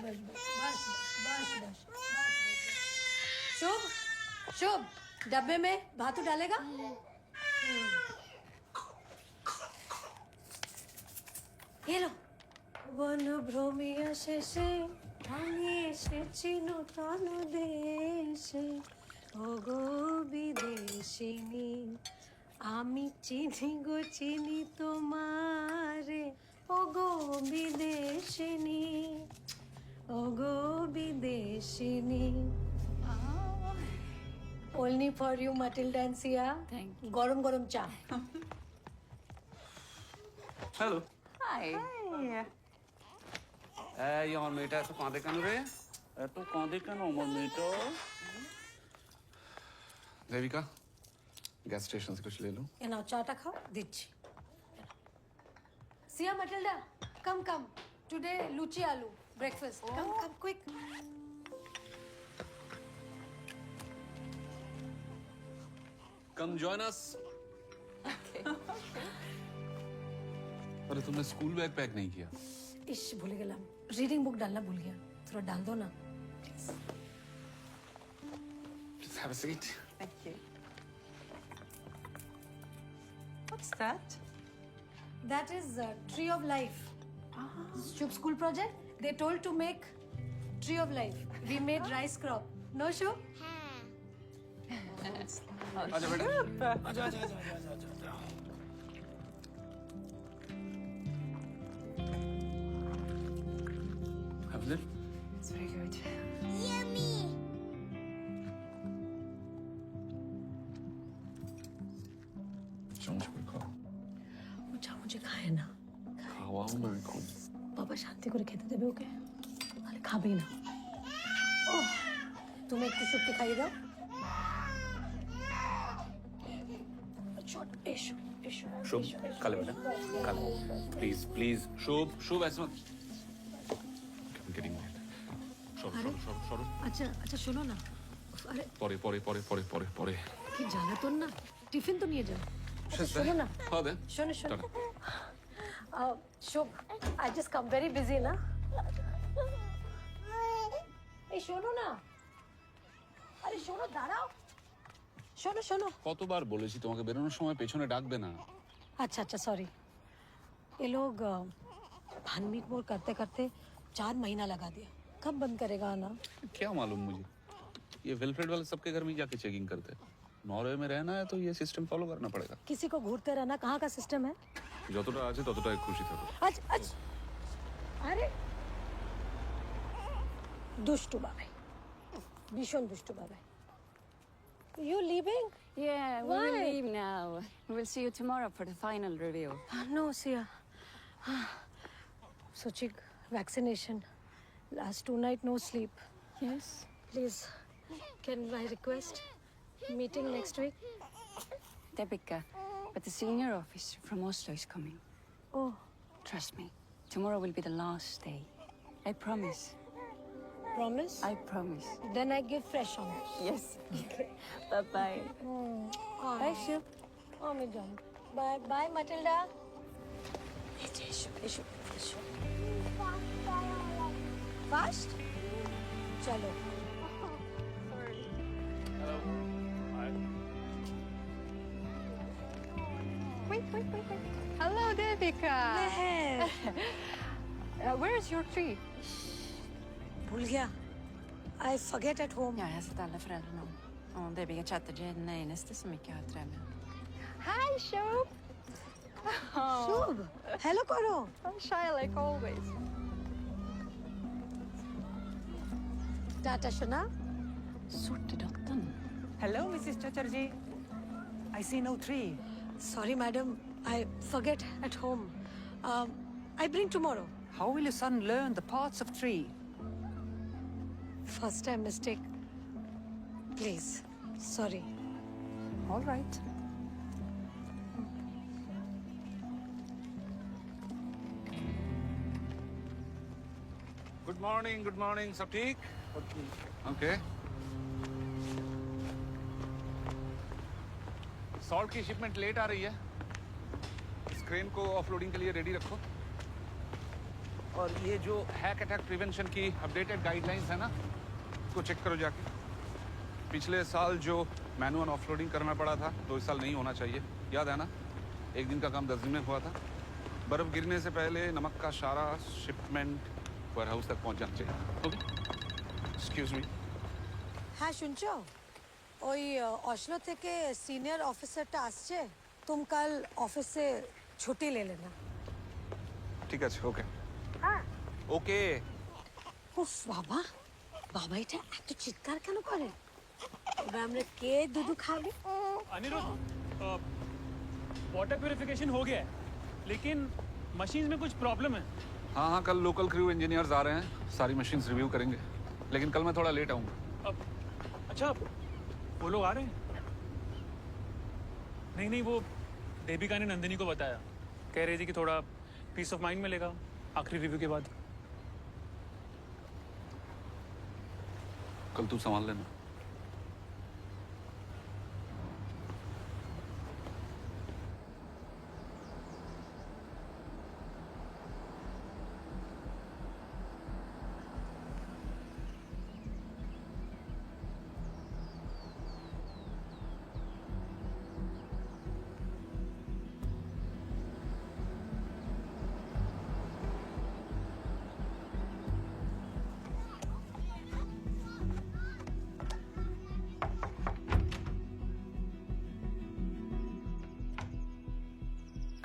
बस बस बस बस बस। शुभ शुभ, डब्बे में भातू डालेगा? ये लो। वन भ्रमिया शेषे আমি এসেছি নতুন দেশে, ওগো বিদেশিনী, আমি চিনি গো চিনি তোমারে, ওগো বিদেশিনী, ওগো বিদেশিনী। Only for you, Matilda and Sia. Thank you. গরম গরম চা। হ্যালো। Hi. এই আমার মেয়েটা এত কাঁদে কেন রে? এত কাঁদে কেন আমার মেয়েটা? দেবিকা, गैस स्टेशन से कुछ ले लो। ये नाउ चाटा खाओ, दिच्छी। Sia, Matilda, come come. Today luchi aloo breakfast. Come come quick. Come join us. अरे तुमने स्कूल बैग पैक नहीं किया? इश भूल गया, रीडिंग बुक डालना भूल गया, थोड़ा डाल दो ना please. Just have a seat. Thank you. What's that? That is tree of life. Shubh school project, they told to make tree of life. We made rice crop. No Shubh? आजा बेटा। आजा आजा आजा आजा आजा आजा। Have it? It's very good. चम्मच में खाओ। मुझे मुझे खाए ना, खाओ मैं भी खाऊं। বাবা শান্তি করে খেতে দেবে ওকে, তাহলে খাবেই না। ওহ, তুমি একটু শুক্তি খাইয়ে দাও। ছোট এসো এসো शुभ खा ले बेटा, खा ले। प्लीज प्लीज शुभ शुभ ऐसे मत। I'm getting mad. সরো সরো সরো সরো। আচ্ছা আচ্ছা শোনো না, আরে পরে পরে পরে পরে পরে পরে। কি জ্বালাতন না, টিফিন তো নিয়ে যাও। আচ্ছা, শোনো না, हाँ दे। শোনো শোনো, টাটা। Shubho I just come very busy না। এই শোনো না, আরে শোনো দাঁড়াও, শোনো শোনো। কতবার বলেছি তোমাকে বেরোনোর সময় পেছনে ডাকবে না। अच्छा अच्छा सॉरी, ये लोग भानमीट मोर करते करते 4 महीना लगा दिया, कब बंद करेगा आना? क्या मालूम मुझे, ये विल्फ्रेड वाले सबके घर में जाके चेकिंग करते हैं। नॉर्वे में रहना है तो ये सिस्टम फॉलो करना पड़ेगा। किसी को घूरते रहना कहाँ का सिस्टम है? যতটা আছে ততটাই খুশি থাকো। अच्छा अच्छा, अरे दुष्टू बाबा, भीषण दुष्टू बाबा। You leaving? Yeah, we Why? will leave now. We'll see you tomorrow for the final review. No, Sia. Suchik, vaccination. Last 2 nights no sleep. Yes. Please, can I request meeting next week? Debika, but the senior officer from Oslo is coming. Oh, Trust me. Tomorrow will be the last day. I promise. promise? I promise. Then I give fresh honors. Yes. Bye-bye. Bye, Shiv. Oh, me John. Bye, bye, Matilda. Fast? चलो. Wait. Hello, Debika. Where is your tree? भूल गया. I forget at home. Jag har sett alla föräldrarna och Debiga Chatterjee är den enaste som inte har träd med. Hi, Shub. Shubh, hello करो. I'm shy like always. Tata Shona. Sortedottern. Hello, Mrs. Chatterjee. I see no tree. Sorry, madam. I forget at home. I bring tomorrow. How will your son learn the parts of tree? First time mistake. Please. Sorry. All right. Good morning सब ठीक? Okay. Salt की shipment late आ रही है, इस crane को offloading के लिए ready रखो। और ये जो हैक अटैक प्रिवेंशन की अपडेटेड गाइडलाइंस है ना, उसको चेक करो जाके। पिछले साल जो मैनुअल ऑफलोडिंग करना पड़ा था, तो इस साल नहीं होना चाहिए। याद है ना, एक दिन का काम 10 दिन में हुआ था। बर्फ गिरने से पहले नमक का सारा शिपमेंट वेयरहाउस तक पहुंच जाना चाहिए। Okay, excuse me. হ্যাঁ শুনছো ওই অসলো থেকে সিনিয়র অফিসারটা আসছে তুমি কাল অফিসে ছুটি লে না ঠিক আছে, ওকে ওকে। উফ বাবা বাবা এটা এত চিৎকার কেন করে এবার আমরা কে দুধু খাবে अनिरुद्ध, वाटर प्योरिफिकेशन हो गया है, लेकिन मशीन में कुछ प्रॉब्लम है। हाँ हाँ, कल लोकल क्रू इंजीनियर्स आ रहे हैं, सारी मशीन्स रिव्यू करेंगे। लेकिन कल मैं थोड़ा लेट आऊँगा। अब अच्छा, वो लोग आ रहे हैं? नहीं नहीं, वो देविका ने नंदिनी को बताया, कह रही थी कि थोड़ा पीस ऑफ माइंड मिलेगा आखिरी रिव्यू के बाद। कल तू संभाल लेना।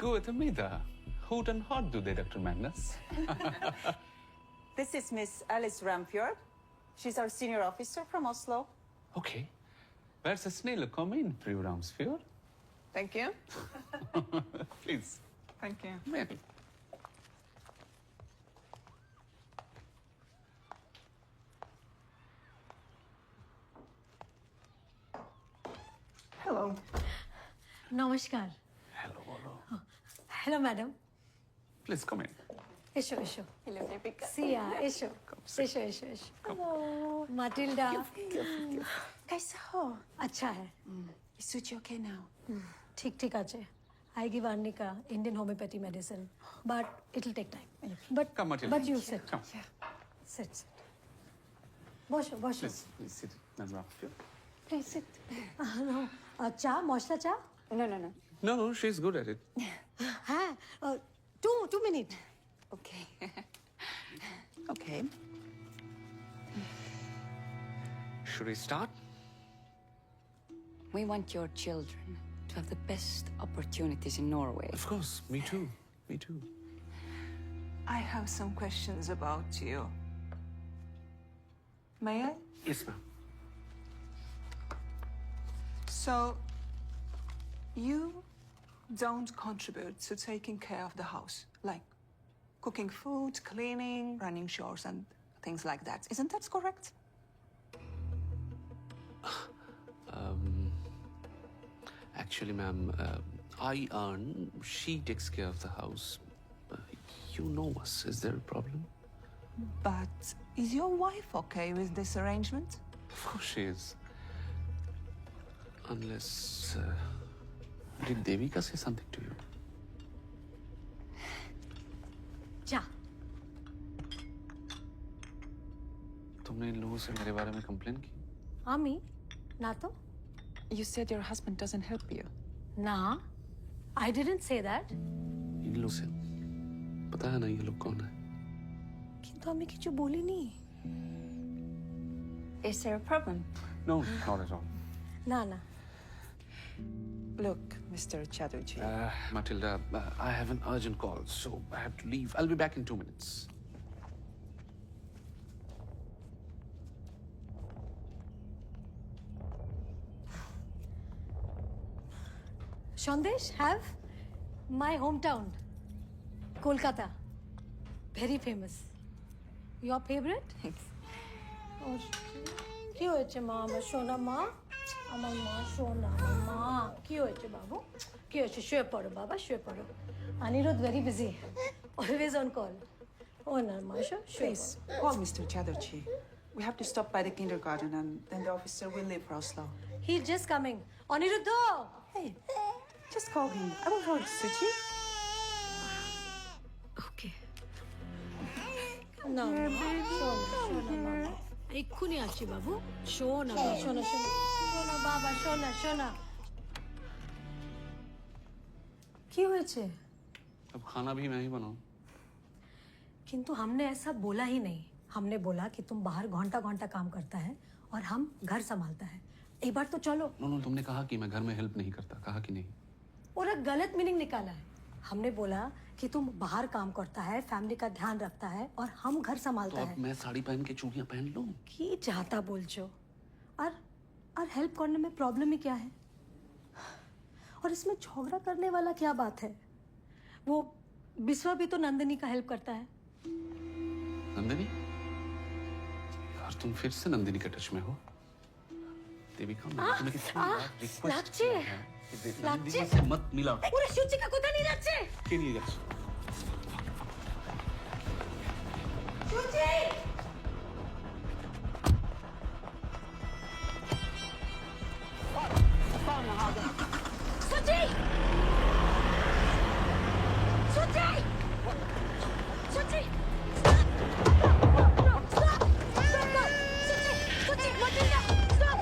Good, Amida. Hot and hot today, Dr. Magnus. This is Miss Alice Ramfjord. She's our senior officer from Oslo. Okay. Where's a snail? Come in, Fru Ramsfjord. Thank you. Please. Thank you. Maybe. Hello. নমস্কার Hello, hello. Hello madam Please come in. এসো এসো Hello, Deepika. সিয়া এসো এসো এসো এসো Matilda Kaisa ho? अच्छा है Is Suchi okay now? ठीक ठीक আছে I give Arnika Indian homeopathy medicine but it'll take time Come, Matilda. but you sit Come. sit বসো বসো Please, please sit. Ms. Ramsfjord. please sit no চা মশলা চা No, no, no. No, no, she's good at it. হ্যাঁ 2 minutes Okay. Okay. Should we start? We want your children to have the best opportunities in Norway. Of course. Me too. Me too. I have some questions about you. May I? Yes, ma'am. So, you don't contribute to taking care of the house, like cooking food, cleaning, running chores, and things like that. Isn't that correct? Actually, ma'am, I earn, she takes care of the house. You know us. Is there a problem? But is your wife okay with this arrangement? Of course she is. Unless... did Devika say something to you? চা तुमने इन लोगों से मेरे बारे में complain की? আমি না তো You said your husband doesn't help you. না I didn't say that इन लोग से पता है ना ये लोग कौन है? কিন্তু আমি কিছু বলিনি Is there a problem? No, not at all. না না Look, Mr. Chatterjee. Matilda, I have an urgent call, so I have to leave. I'll be back in 2 minutes. Sandesh, have my hometown, Kolkata. Very famous. Your favorite? ওর কি হয়েছে মা আমার সোনা মা আমার মা সোনা মা কি হয়েছে বাবু কি হয়েছে শুয়ে পড়ো বাবা শুয়ে পড়ো Aniruddha very busy always on call ও না মা শুয়ে Please, call Mr. Chatterjee. We have to stop by the kindergarten and then the officer will leave for Oslo. He just coming Anirudh Hey, just call him. I will hold Suchi. Okay না মা, শোনা মামা, এক্ষুনি আসছি বাবু। শোনা মা, শোনা শোনা শোনা বাবা, শোনা শোনা। কি হয়েছে? अब खाना भी मैं ही बनाऊं। किंतु हमने ऐसा बोला ही नहीं। हमने बोला कि तुम बाहर घंटा घंटा काम करता है और हम घर संभालता है। एक बार तो चलो। नो नो, तुमने कहा कि मैं घर में हेल्प नहीं करता, कहा कि नहीं? और एक गलत मीनिंग निकाला है। हमने बोला कि तुम बाहर काम करता है, फैमिली का ध्यान रखता है और हम घर तो संभालता अब है। मैं साड़ी पहन के चूड़ियां पहन लूं? की चाहता बोल जो। और हेल्प करने में प्रॉब्लम ही क्या है? और इसमें झगड़ा करने वाला क्या बात है? वो बिस्वा भी तो नंदिनी का हेल्प करता है। नंदिनी? यार तुम फिर से नंदिनी के टच में हो। देविका, मैंने तुम्हें कितनी बार रिक्वेस्ट লাগছে किया है कि লাগছে नंदिनी से मत मिला। ওরে সুচিকা কোথায় নিয়ে যাচ্ছে? के लिए যাচ্ছ? সুচি! সুচি! সুচি! সুচি! Stop! সুচি! সুচি! মাটিনা! Stop!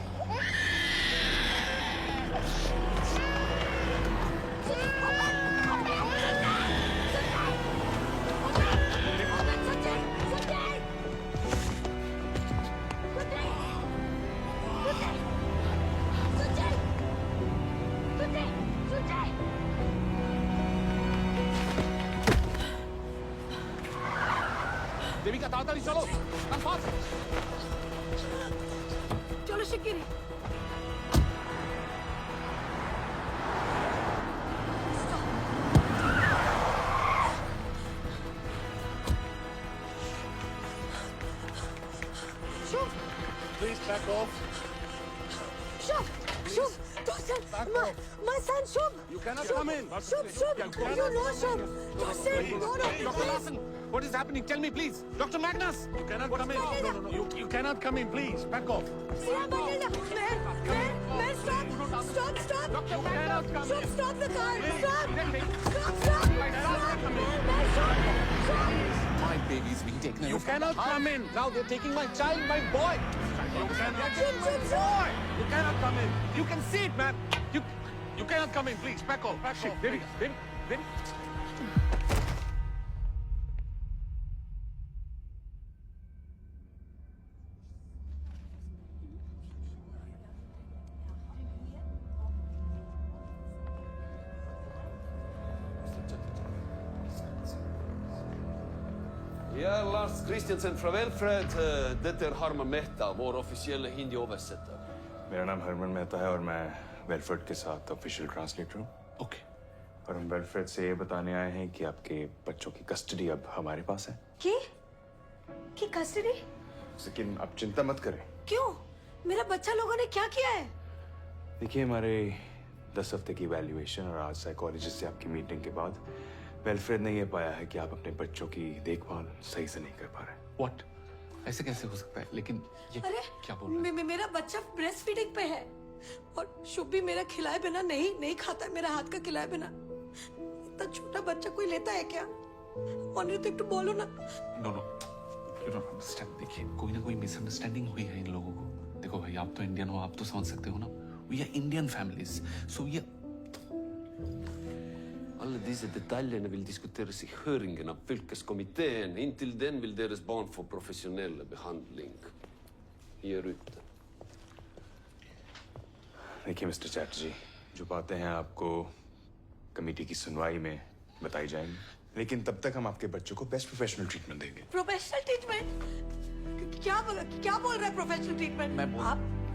देविका ताड़ाताड़ी चलो, come fast। চলো শিগগিরই। শুভ, Please back off. Shubho, Shubho, Tosin, my son Shubh. You cannot come in. Shubh, Shubh, you know Shubh. Tosin, no, Dr. please. Larson, what is happening? Tell me, please. Dr. Magnus. You cannot come in. No. You cannot come in, please. Back off. Siya, Matilda, man, stop. You cannot come Shubh, in. stop the car. Stop. My My baby's being taken away You from cannot the come in. Now they're taking my child, my boy. You cannot Shubh, Shubh, Shubh. You cannot come in. You can see it, man. You cannot come in, please. Back off. Back off. Devi, Devi, Devi. Ja, Lars Christiansen från Welfred. Det är Harman Mehta, vår officiella hindi-översättare. मेरा नाम हरमन मेहता है और मैं वेलफेड के साथ official translator हूँ। Okay. और हम वेलफेड से ये बताने आए हैं कि आपके बच्चों की कस्टडी अब हमारे पास है। की कस्टडी? लेकिन आप चिंता मत करें। क्यों? मेरा बच्चा लोगों ने क्या किया है? देखिए, हमारे 10 हफ्ते की वैल्यूएशन और आज साइकोलॉजिस्ट से आपकी मीटिंग के बाद वेलफेड ने ये पाया है कि आप अपने बच्चों की देखभाल सही से नहीं कर पा रहे। What? ऐसे कैसे हो सकता है? लेकिन ये अरे क्या बोल रहे हैं? मेरा बच्चा ब्रेस्ट फीडिंग पे है और शुभ भी मेरा खिलाए बिना नहीं खाता है, मेरा हाथ का खिलाए बिना। इतना छोटा बच्चा कोई लेता है क्या? तो एक तो बोलो ना। No you don't understand. देखिए, कोई ना कोई मिसअंडरस्टैंडिंग हुई है इन लोगों को। देखो भाई, आप तो इंडियन हो, आप तो समझ सकते हो ना। वी आर इंडियन फैमिलीज, सो ये Alla dessa detaljerna vill diskuteras i höringen av fylkeskommittén. Intill den vill deras barn få professionell behandling. Ger ut det. देखिए मिस्टर चैटर्जी, जो बातें हैं आपको कमेटी की सुनवाई में बताई जाएंगी, लेकिन तब तक हम आपके बच्चों को बेस्ट प्रोफेशनल ट्रीटमेंट देंगे। Professional treatment? क्या बोल रहा है प्रोफेशनल ट्रीटमेंट?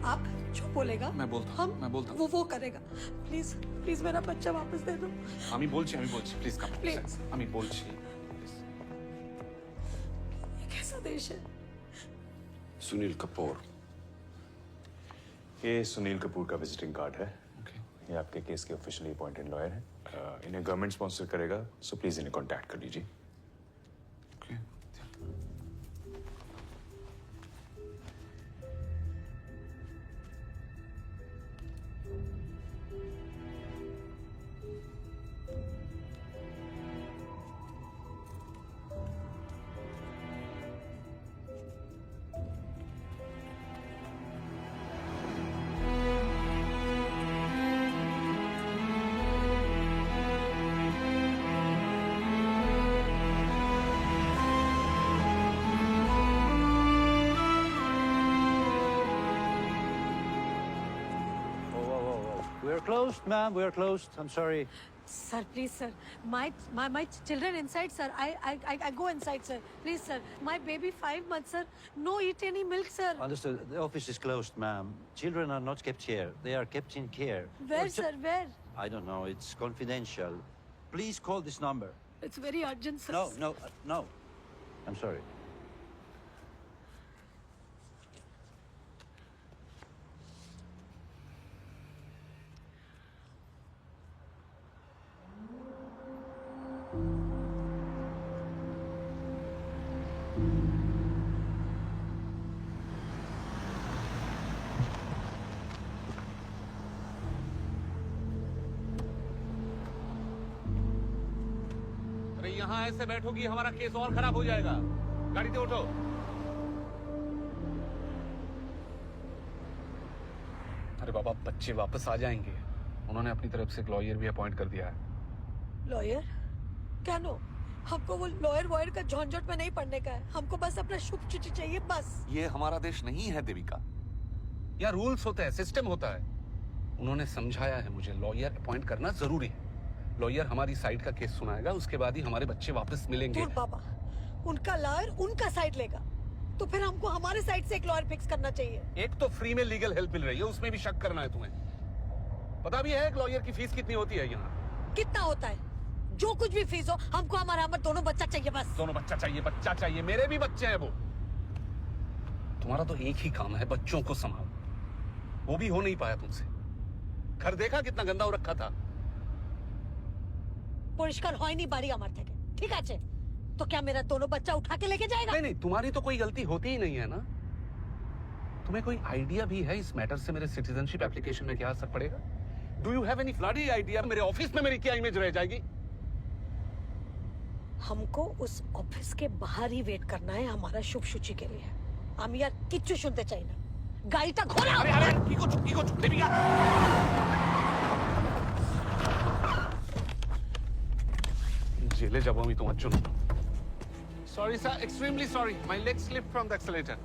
आप जो बोलेगा मैं बोलता हूँ। वो करेगा। प्लीज मेरा बच्चा वापस दे दो। আমি বলছি প্লিজ কাম। Please. আমি বলছি। ये कैसा देश है? Sunil Kapoor. ये सुनील कपूर का विजिटिंग कार्ड है। ओके। ये आपके केस के ऑफिशियली अपॉइंटेड लॉयर हैं। इन्हें गवर्नमेंट स्पॉन्सर करेगा, सो प्लीज इन्हें कांटेक्ट कर लीजिए। Okay. We're closed, ma'am. We're closed. I'm sorry. Sir, please, sir. My children inside, sir. I go inside, sir. Please, sir. My baby 5 months, sir. No eat any milk, sir. Understood. The office is closed, ma'am. Children are not kept here. They are kept in care. Where, sir? Where? I don't know. It's confidential. Please call this number. It's very urgent, sir. No. I'm sorry. अरे यहाँ ऐसे बैठोगी हमारा case और खराब हो जाएगा। गाड़ी से उठो। अरे बाबा, बच्चे वापस आ जाएंगे। उन्होंने अपनी तरफ से एक लॉयर भी अपॉइंट कर दिया है। लॉयर? क्या नो? हमको वो लॉयर वॉयर का झंझट में नहीं पड़ने का है। हमको बस अपना शुभ चिट्ठी चाहिए, बस। ये हमारा देश नहीं है देविका। यहाँ रूल्स होते हैं, सिस्टम होता है। उन्होंने समझाया है मुझे, लॉयर अपॉइंट करना जरूरी है। लॉयर हमारी साइड का केस सुनाएगा, उसके बाद ही हमारे बच्चे वापस मिलेंगे। दूर बाबा, उनका लॉयर उनका साइड लेगा, तो फिर हमको हमारे साइड से एक लॉयर फिक्स करना चाहिए। एक तो फ्री में लीगल हेल्प मिल रही है, उसमें भी शक करना है तुम्हें? पता भी है एक लॉयर की फीस कितनी होती है यहाँ? कितना होता है? जो कुछ भी फीस हो, हमको हमारा दोनों बच्चा चाहिए, बस। दोनों बच्चा चाहिए। मेरे भी बच्चे हैं वो। तुम्हारा तो एक ही काम है, बच्चों को संभालो। वो भी हो नहीं पाया तुमसे। घर देखा कितना गंदा हो रखा था। পরিষ্কার হয়নি বাড়ি আমার থেকে, ঠিক আছে? तो क्या मेरा दोनों बच्चा उठा के लेके जाएगा? नहीं, तुम्हारी तो कोई गलती होती ही नहीं है ना। तुम्हें कोई आइडिया भी है इस मैटर से मेरे सिटीजनशिप एप्लीकेशन में क्या असर पड़ेगा? Do you have any bloody idea मेरे ऑफिस में मेरी क्या इमेज रह जाएगी? हमको उस ऑफिस के बाहर ही वेट करना है हमारा शुभ सूची के लिए। हम यार किच्चू सुनते चाहिए ना। गाड़ीটা ঘোরাও। আরে কি করছো দেবিকা? জেলে যাব আমি তোমার জন্য। Sorry sir, extremely sorry. My leg slip from the accelerator.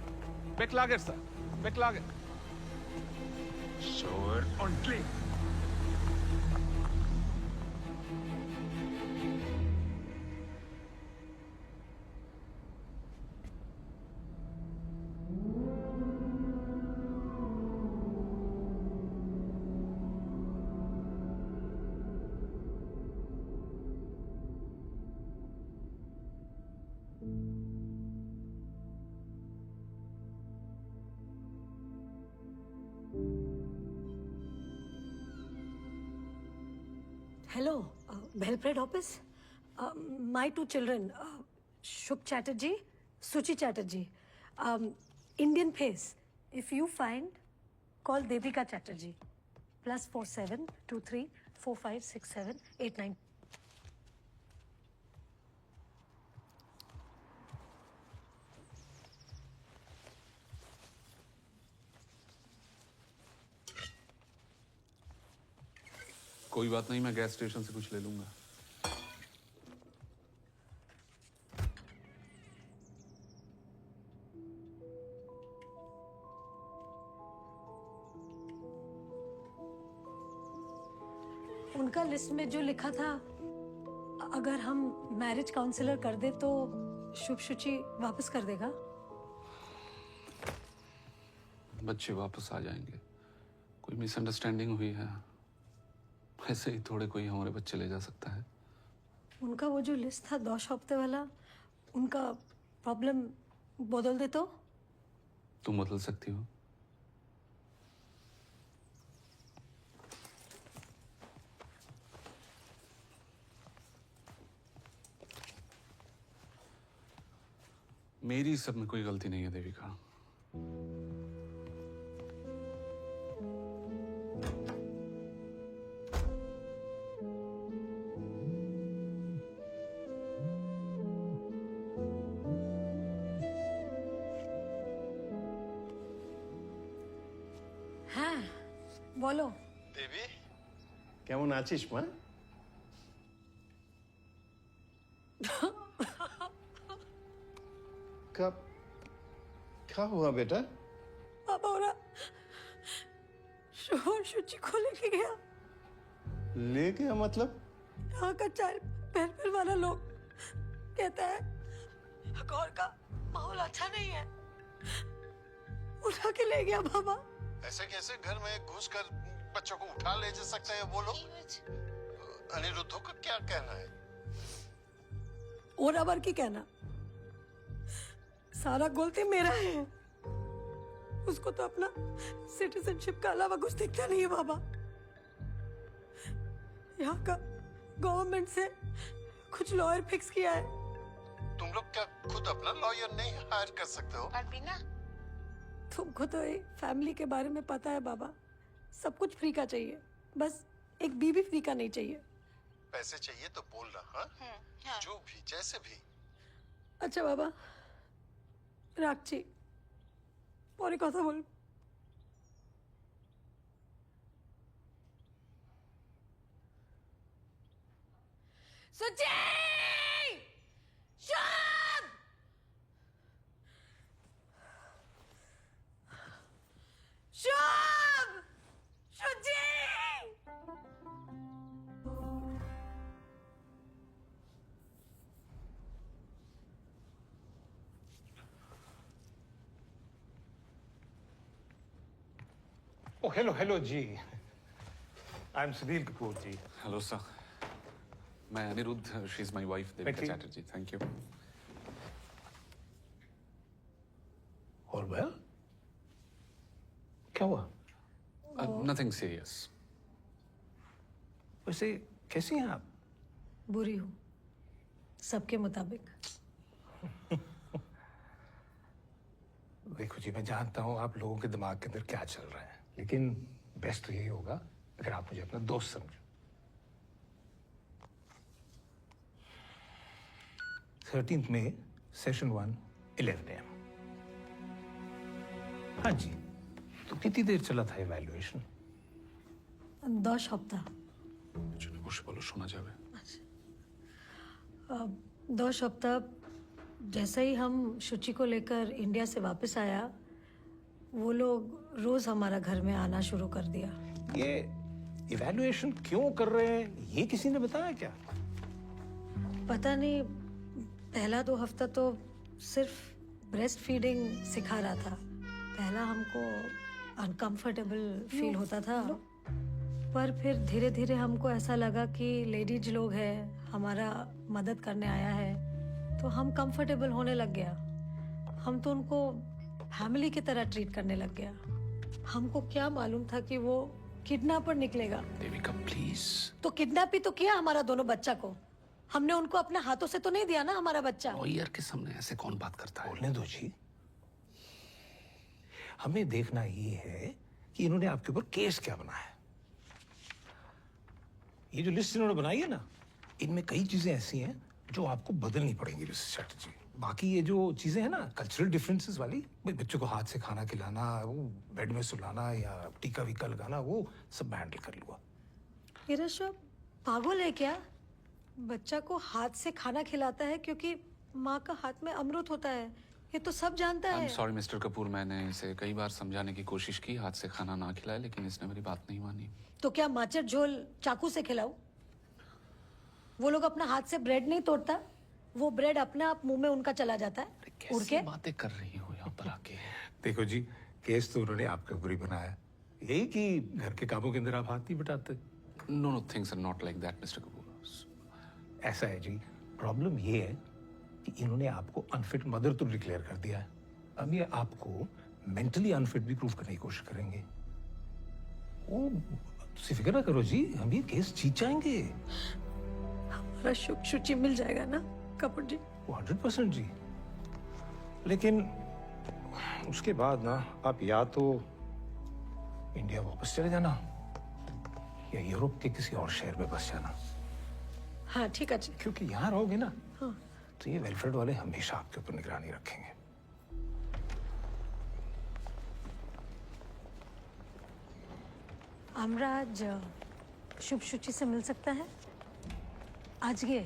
বেকলাগের স্যার, বেকলাগের। Sure, ordentligt. Hello, Belgrade office. My 2 children, Shubh Chatterjee, Suchi Chatterjee. Indian face. If you find, call Devika Chatterjee. +47 23 45 67 89. कोई बात नहीं, मैं गैस स्टेशन से कुछ ले लूंगा। उनका लिस्ट में जो लिखा था, अगर हम मैरिज काउंसलर कर दे तो शुभ सूची वापस कर देगा। बच्चे वापस आ जाएंगे। कोई मिसअंडरस्टैंडिंग हुई है, ऐसे ही थोड़े कोई हमारे बच्चे ले जा सकता है। उनका वो जो लिस्ट था 2 हफ्ते वाला, उनका प्रॉब्लम बदल दे तो? तुम बदल सकती हो। मेरी सब में कोई गलती नहीं है देविका। হ্যাঁ বলো। দেবী কেমন আছিস মা? कब क्या हुआ बेटा? पापा हो रहा शुभ सूची को लेके गया। ले गया मतलब? यहाँ का चाय पहल वाला लोग कहता है गौर का माहौल अच्छा नहीं है, उठा के ले गया बाबा। ऐसे कैसे घर में घुसकर बच्चों को उठा ले जा सकते हैं वो लोग? अनिरुद्धों का क्या कहना है? और अबर की कहना, सारा गलती मेरा है। उसको तो अपना सिटीजनशिप का अलावा कुछ दिखता नहीं है बाबा। यहाँ का गवर्नमेंट से कुछ लॉयर फिक्स किया है। तुम लोग क्या खुद अपना लॉयर नहीं हायर कर सकते हो? तुमको तो एक फैमिली के बारे में पता है बाबा, सब कुछ फ्री का चाहिए, बस एक बीवी फ्री का नहीं चाहिए। पैसे चाहिए तो बोलना, हाँ? जो भी जैसे भी। अच्छा बाबा, রাখছি, পরে কথা বলবো। সুচি! শুভ! শুভ! সুচি! Oh, hello, जी। I'm Sunil Kapoor, ji. Hello sir, मैं Aniruddha, she is my wife Devika Chatterjee. Thank you. All well? क्या हुआ? Nothing serious. वैसे कैसी हैं आप? बुरी हूँ, सबके मुताबिक। देखो जी, मैं जानता हूँ आप लोगों के दिमाग के अंदर क्या चल रहा है, लेकिन बेस्ट तो यही होगा अगर आप मुझे अपना दोस्त समझो। 13th May, Session 1, 11 AM। हाँ जी, तो कितनी देर चला था इवैल्यूएशन? 10 সপ্তাহ। বসে বলো, শোনা যাবে। 2 सप्ताह जैसे ही हम शुचि को लेकर इंडिया से वापस आया, वो लोग रोज हमारा घर में आना शुरू कर दिया। ये इवैल्यूएशन क्यों कर रहे हैं, ये किसी ने बताया क्या? पता नहीं, पहला 2 हफ्ता तो सिर्फ ब्रेस्ट फीडिंग सिखा रहा था। पहला हमको अनकंफर्टेबल फील होता था, पर फिर धीरे धीरे हमको ऐसा लगा कि लेडीज लोग हैं, हमारा मदद करने आया है, तो हम कंफर्टेबल होने लग गया। हम तो उनको फैमिली की तरह ट्रीट करने लग गया। हमको क्या मालूम था कि वो किडनैपर निकलेगा। देविका प्लीज। तो किडनैप ही तो किया हमारा दोनों बच्चा को। हमने उनको अपने हाथों से तो नहीं दिया ना हमारा बच्चा। लॉयर के सामने ऐसे कौन बात करता है? बोलने दो जी। हमें देखना ये है कि इन्होंने आपके ऊपर केस क्या बनाया है। ये जो लिस्ट इन्होंने बनाई है ना, इनमें कई चीजें ऐसी हैं जो आपको बदलनी पड़ेंगी मिस्टर चैटर्जी। बाकी ये जो चीजें हैं ना कल्चरल डिफरेंसेस वाली, भाई बच्चों को हाथ से खाना खिलाना, वो बेड में सुलाना या टीका वीका लगाना, वो सब मैं हैंडल कर लूंगा। ये ऋषभ पागल है क्या? बच्चा को हाथ से खाना खिलाता है क्योंकि माँ का हाथ में अमृत होता है, ये तो सब जानता है। सॉरी मिस्टर कपूर, मैंने इसे कई बार समझाने की कोशिश की, हाथ से खाना ना खिलाए, लेकिन इसने मेरी बात नहीं मानी। तो क्या माचर झोल चाकू से खिलाऊं? वो लोग अपना हाथ से ब्रेड नहीं तोड़ता, वो ब्रेड अपने आप मुंह में उनका चला जाता है उड़ के। बातें कर रही हो यहाँ पर आके। देखो जी, केस तो उन्होंने आपके ऊपर ही बनाया, यही कि घर के कामों के अंदर आप हाथ नहीं बटाते। No, things are not like that mister Kapoor. ऐसा है जी, प्रॉब्लम ये है कि इन्होंने आपको अनफिट मदर तो डिक्लेयर कर दिया है। अब ये आपको मेंटली अनफिट भी प्रूव करने की कोशिश करेंगे। वो तुम फिक्र ना करो जी, हम ये केस जीत जाएंगे। हमारा शुचि मिल जाएगा ना कपूर जी? 100% जी। लेकिन उसके बाद ना आप या तो इंडिया वापस चले जाना या यूरोप के किसी और शहर में बस जाना। हाँ ठीक है जी। क्योंकि यहाँ रहोगे ना, हाँ। तो ये वेलफेयर वाले हमेशा आपके ऊपर निगरानी रखेंगे। हमरा आज शुभ शुचि से मिल सकता है? आज ये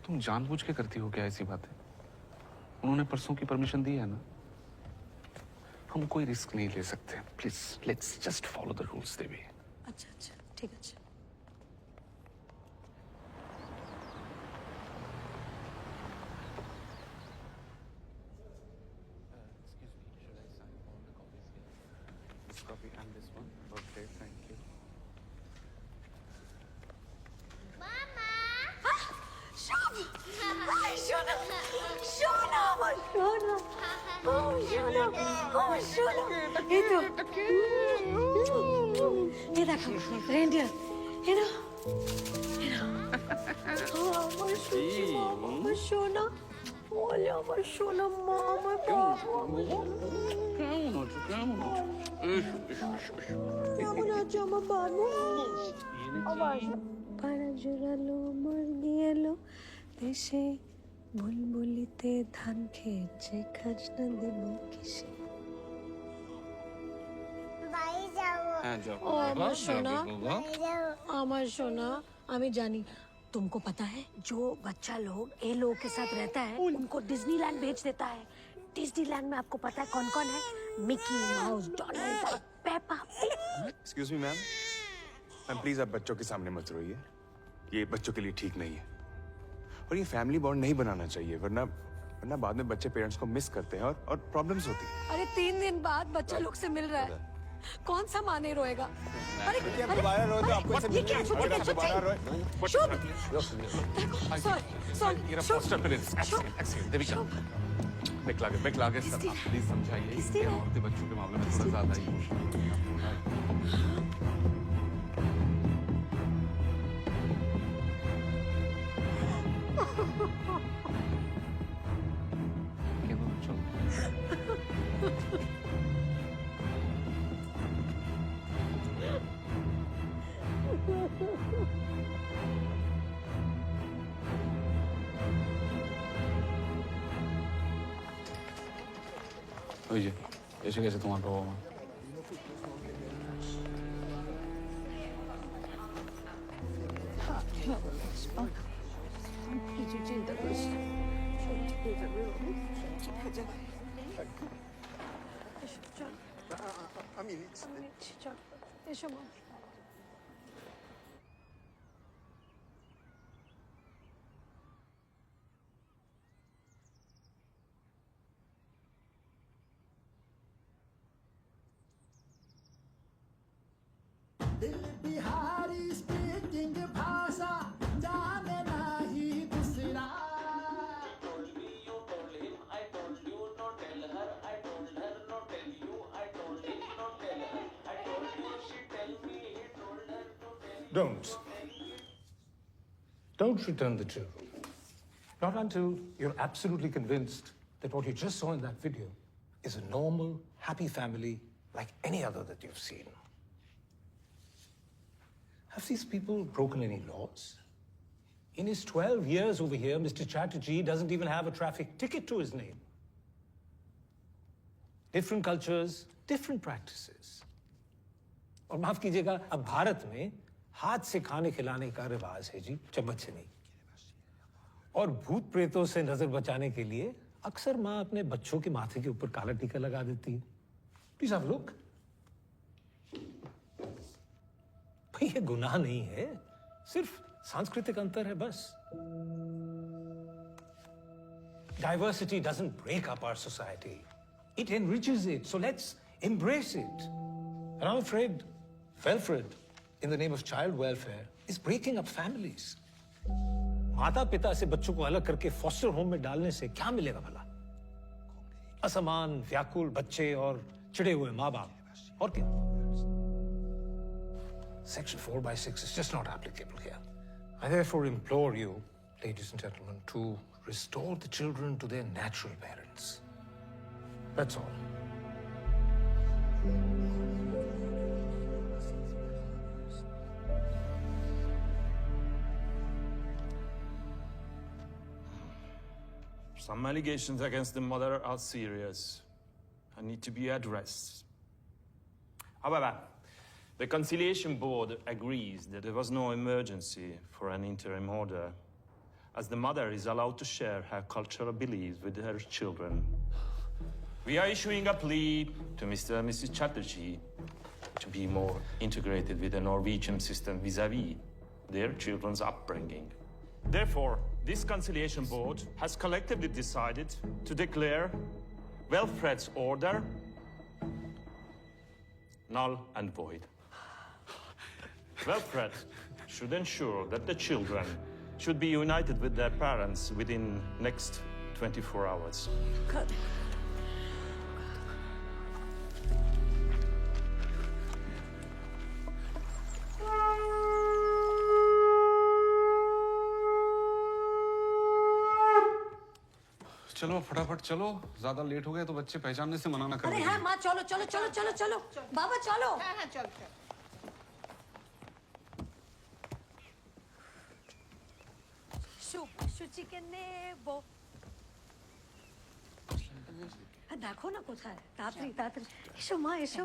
तुम जानबूझ के करती हो क्या ऐसी बातें? उन्होंने परसों की परमिशन दी है ना, हम कोई रिस्क नहीं ले सकते। Please let's just follow the rules Devi. अच्छा अच्छा ঠিক আছে। This copy and this one. Okay, thank you. Shub! Hi, Shona! Shona, my Shona! Oh, Shona! Oh, Shona! ये तो ये देखो रेंडियर ये ना oh, my Shona, my Shona! Olha, my Shona, mama, কেমন আছো আমার বাবু? পাড়া জোড়ালো মুরগি এলো দেশে বুলবুলিতে ধান খেয়েছে খাজনা দেব কিসে हाँ जाओ ओ আমার সোনা আমার সোনা আমি জানি तुमको पता है जो बच्चा लोग ये लोगों के साथ रहता है उनको डिज्नीलैंड भेज देता है। डिज्नीलैंड में आपको पता है कौन कौन है? Mickey mouse, Donald, Peppa pig. Excuse me ma'am, please आप बच्चों के सामने मत रोइए, ये बच्चों के लिए ठीक नहीं है और ये फैमिली बॉन्ड नहीं बनाना चाहिए, वरना बाद में बच्चे पेरेंट्स को मिस करते हैं और प्रॉब्लम्स होती है। अरे 3 दिन बाद बच्चा लोग से मिल रहा है, कौन सा माँ नहीं रोएगा? अरे दोबारा रोए तो आपको ये क्या दोबारा रोए। देविका बैक लागे सर, आप प्लीज समझाइए, ये औरतें बच्चों के मामले में थोड़ा ज्यादा ही ऐसे कैसे तुम्हारा होगा? दिल बिहारी स्पीकिंग भाषा जाने नाही दूसरा Don't return the children. Not until you're absolutely convinced that what you just saw in that video is a normal, happy family like any other that you've seen. Have these people broken any laws? In his 12 years over here, Mr. Chatterjee doesn't even have a traffic ticket to his name. Different cultures, different practices. और माफ कीजिएगा, अब भारत में हाथ से खाने खिलाने का रिवाज है जी, चम्मच से नहीं। और भूत प्रेतों से नजर बचाने के लिए अक्सर माँ अपने बच्चों के माथे के ऊपर काला टीका लगा देती है। Please have a look. भाई ये गुनाह नहीं है, सिर्फ सांस्कृतिक अंतर है बस। Diversity doesn't break up our society. It enriches it, so let's embrace it. And I'm afraid Felfred, in the name of child welfare, is breaking up families. माता पिता से बच्चों को अलग करके फॉस्टर होम में डालने से क्या मिलेगा भला? असमान, व्याकुल बच्चे और चिढ़े हुए माँ बाप, और क्या? Section 4/6 is just not applicable here. I therefore implore you, ladies and gentlemen, to restore the children to their natural parents. That's all. Some allegations against the mother are serious and need to be addressed. However, the Conciliation Board agrees that there was no emergency for an interim order, as the mother is allowed to share her cultural beliefs with her children. We are issuing a plea to Mr. and Mrs. Chatterjee to be more integrated with the Norwegian system vis-à-vis their children's upbringing. Therefore, this conciliation board has collectively decided to declare Wilfred's order null and void. Wilfred should ensure that the children should be united with their parents within next 24 hours. Good. चलो फटाफट चलो, ज्यादा late हो गए तो बच्चे पहचानने से मना ना करें। अरे हाँ माँ चलो चलो चलो चलो चलो बाबा चलो। हाँ चल चल। शुचि के नेबो। देखो ना कोথায় तातरी तातरी एसो माँ एसो।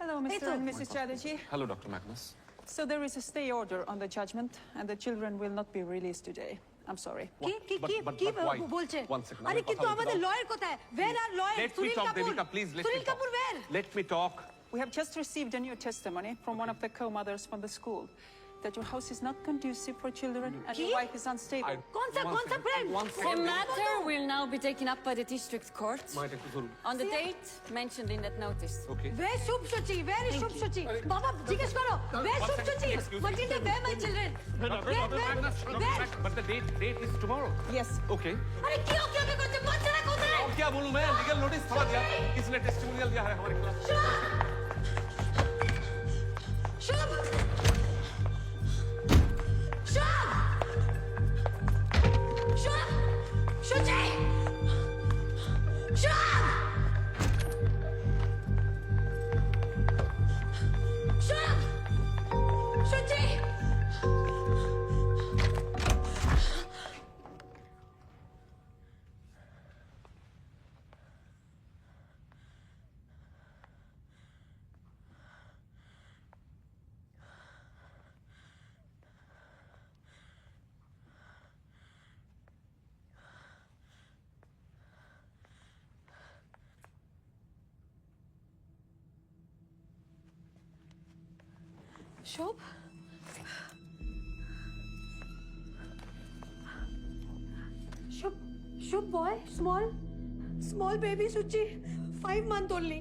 Hello, Mr. and Mrs. Chatterjee. Hello, Dr. Magnus. So there is a stay order on the judgment, and the children will not be released today. I'm sorry. কি বলছে? One second. আরে কিন্তু আমাদের লয়ার কোথায়? Where are lawyers? Let me Sunil talk, Kapoor. Devika, please. Let me Sunil talk. Kapoor where? Let me talk. We have just received a new testimony from one of the co-mothers from the school that your house is not conducive for children and your wife is unstable. कौन सा friend? The matter will now be taken up by the district court on the date mentioned in that notice. Okay. Where is Shubh Shuchi? Where is Shubh Shuchi? Baba, जिज्ञेस करो. Where is Shubh Shuchi? Matilda, where my children? Where? But the date is tomorrow. Yes. Okay. अरे क्यों करते बच्चा कोথায়? और क्या बोलूं मैं? Legal notice थमा दिया। किसने टेस्टिमोनियल दिया है हमारे खिलाफ? शुभ शुचि शुचि शुभ शुभ boy small baby Suchi 5 months only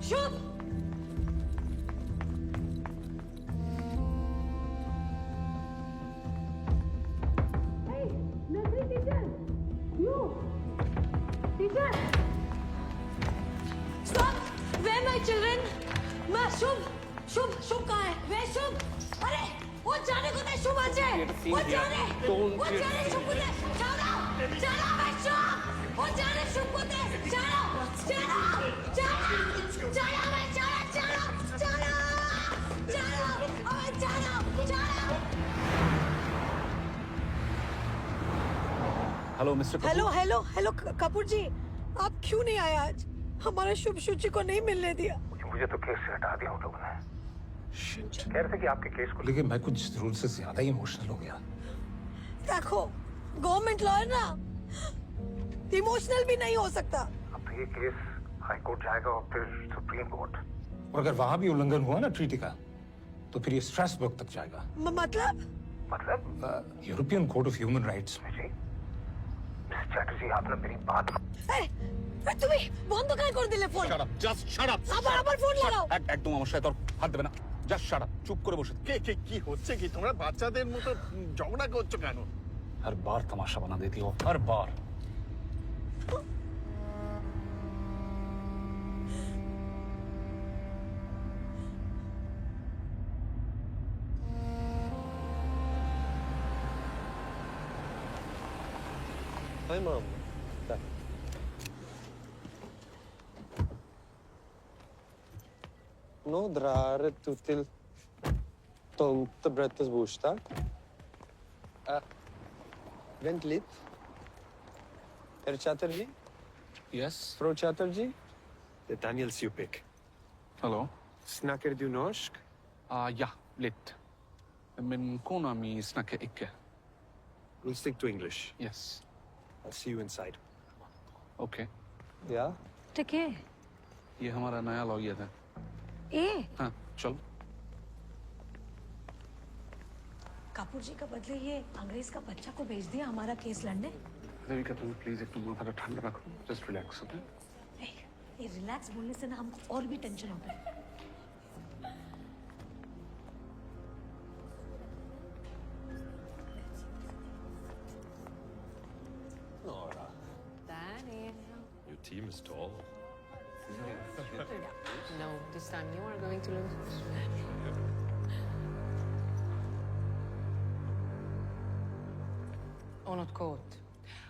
Shubh hey nursery teacher you teacher Stop! Where my children? Ma, Shubh कहाँ है? Where Shubh? अरे वो जाने को नहीं शुभ आजे वो जाने शुभ को दे जाना मैं शुभ वो जाने शुभ को दे जाना मैं जाना hello mister Kapoor. Hello Kapoor ji आप क्यों नहीं आए आज हमारा शुभ शुचि को नहीं मिलने दिया मुझे तो केस से हटा दिया उन लोगों ने कह रहे थे कि आपके केस को लेके मैं कुछ जरूरत से ज्यादा ही इमोशनल हो गया देखो गवर्नमेंट लॉयर ना इमोशनल भी नहीं हो सकता अब तो ये केस हाई कोर्ट जाएगा और फिर सुप्रीम कोर्ट और अगर वहां भी उल्लंघन हुआ ना ट्रीटी का तो फिर ये स्ट्रासबर्ग तक जाएगा मतलब European court of human rights में जी मिस चैटर्जी आपने मेरी बात তুমি বন্ধ কেন করে দিলে phone shut up just shut up আবার ফোন লাগাও একদম আমার সাথে তোর হাত দেবে না জাস্ট শাট আপ চুপ করে বসে কি হচ্ছে কি তোমরা বাচ্চাদের মতো ঝগড়া করছো কেন हर बार तमाशा बना देती हो हर बार Hi, Mom. Nå drar du til Tomtebrettets bursdag. Vent litt. Chatterjee? Yes. Fru Chatterjee? Det är Daniel Supik. Hello. Snackar du norsk? Ja, litt. Men kona mi snakker ikke. We'll stick to English. Yes. I'll see you inside. Okay Yeah? टिके ये हमारा नया लॉगियत है ए हाँ चलो कपूर जी का बदले ये अंग्रेज का बच्चा को भेज दिया हमारा केस लड़ने। देविका तुम प्लीज एक माथा ठंडा रखो जस्ट रिलैक्स ओके ये रिलैक्स बोलने से ना हमको और भी टेंशन होता है। Nora. Danny. Your team is tall. No, this time you are going to lose. Honored Court.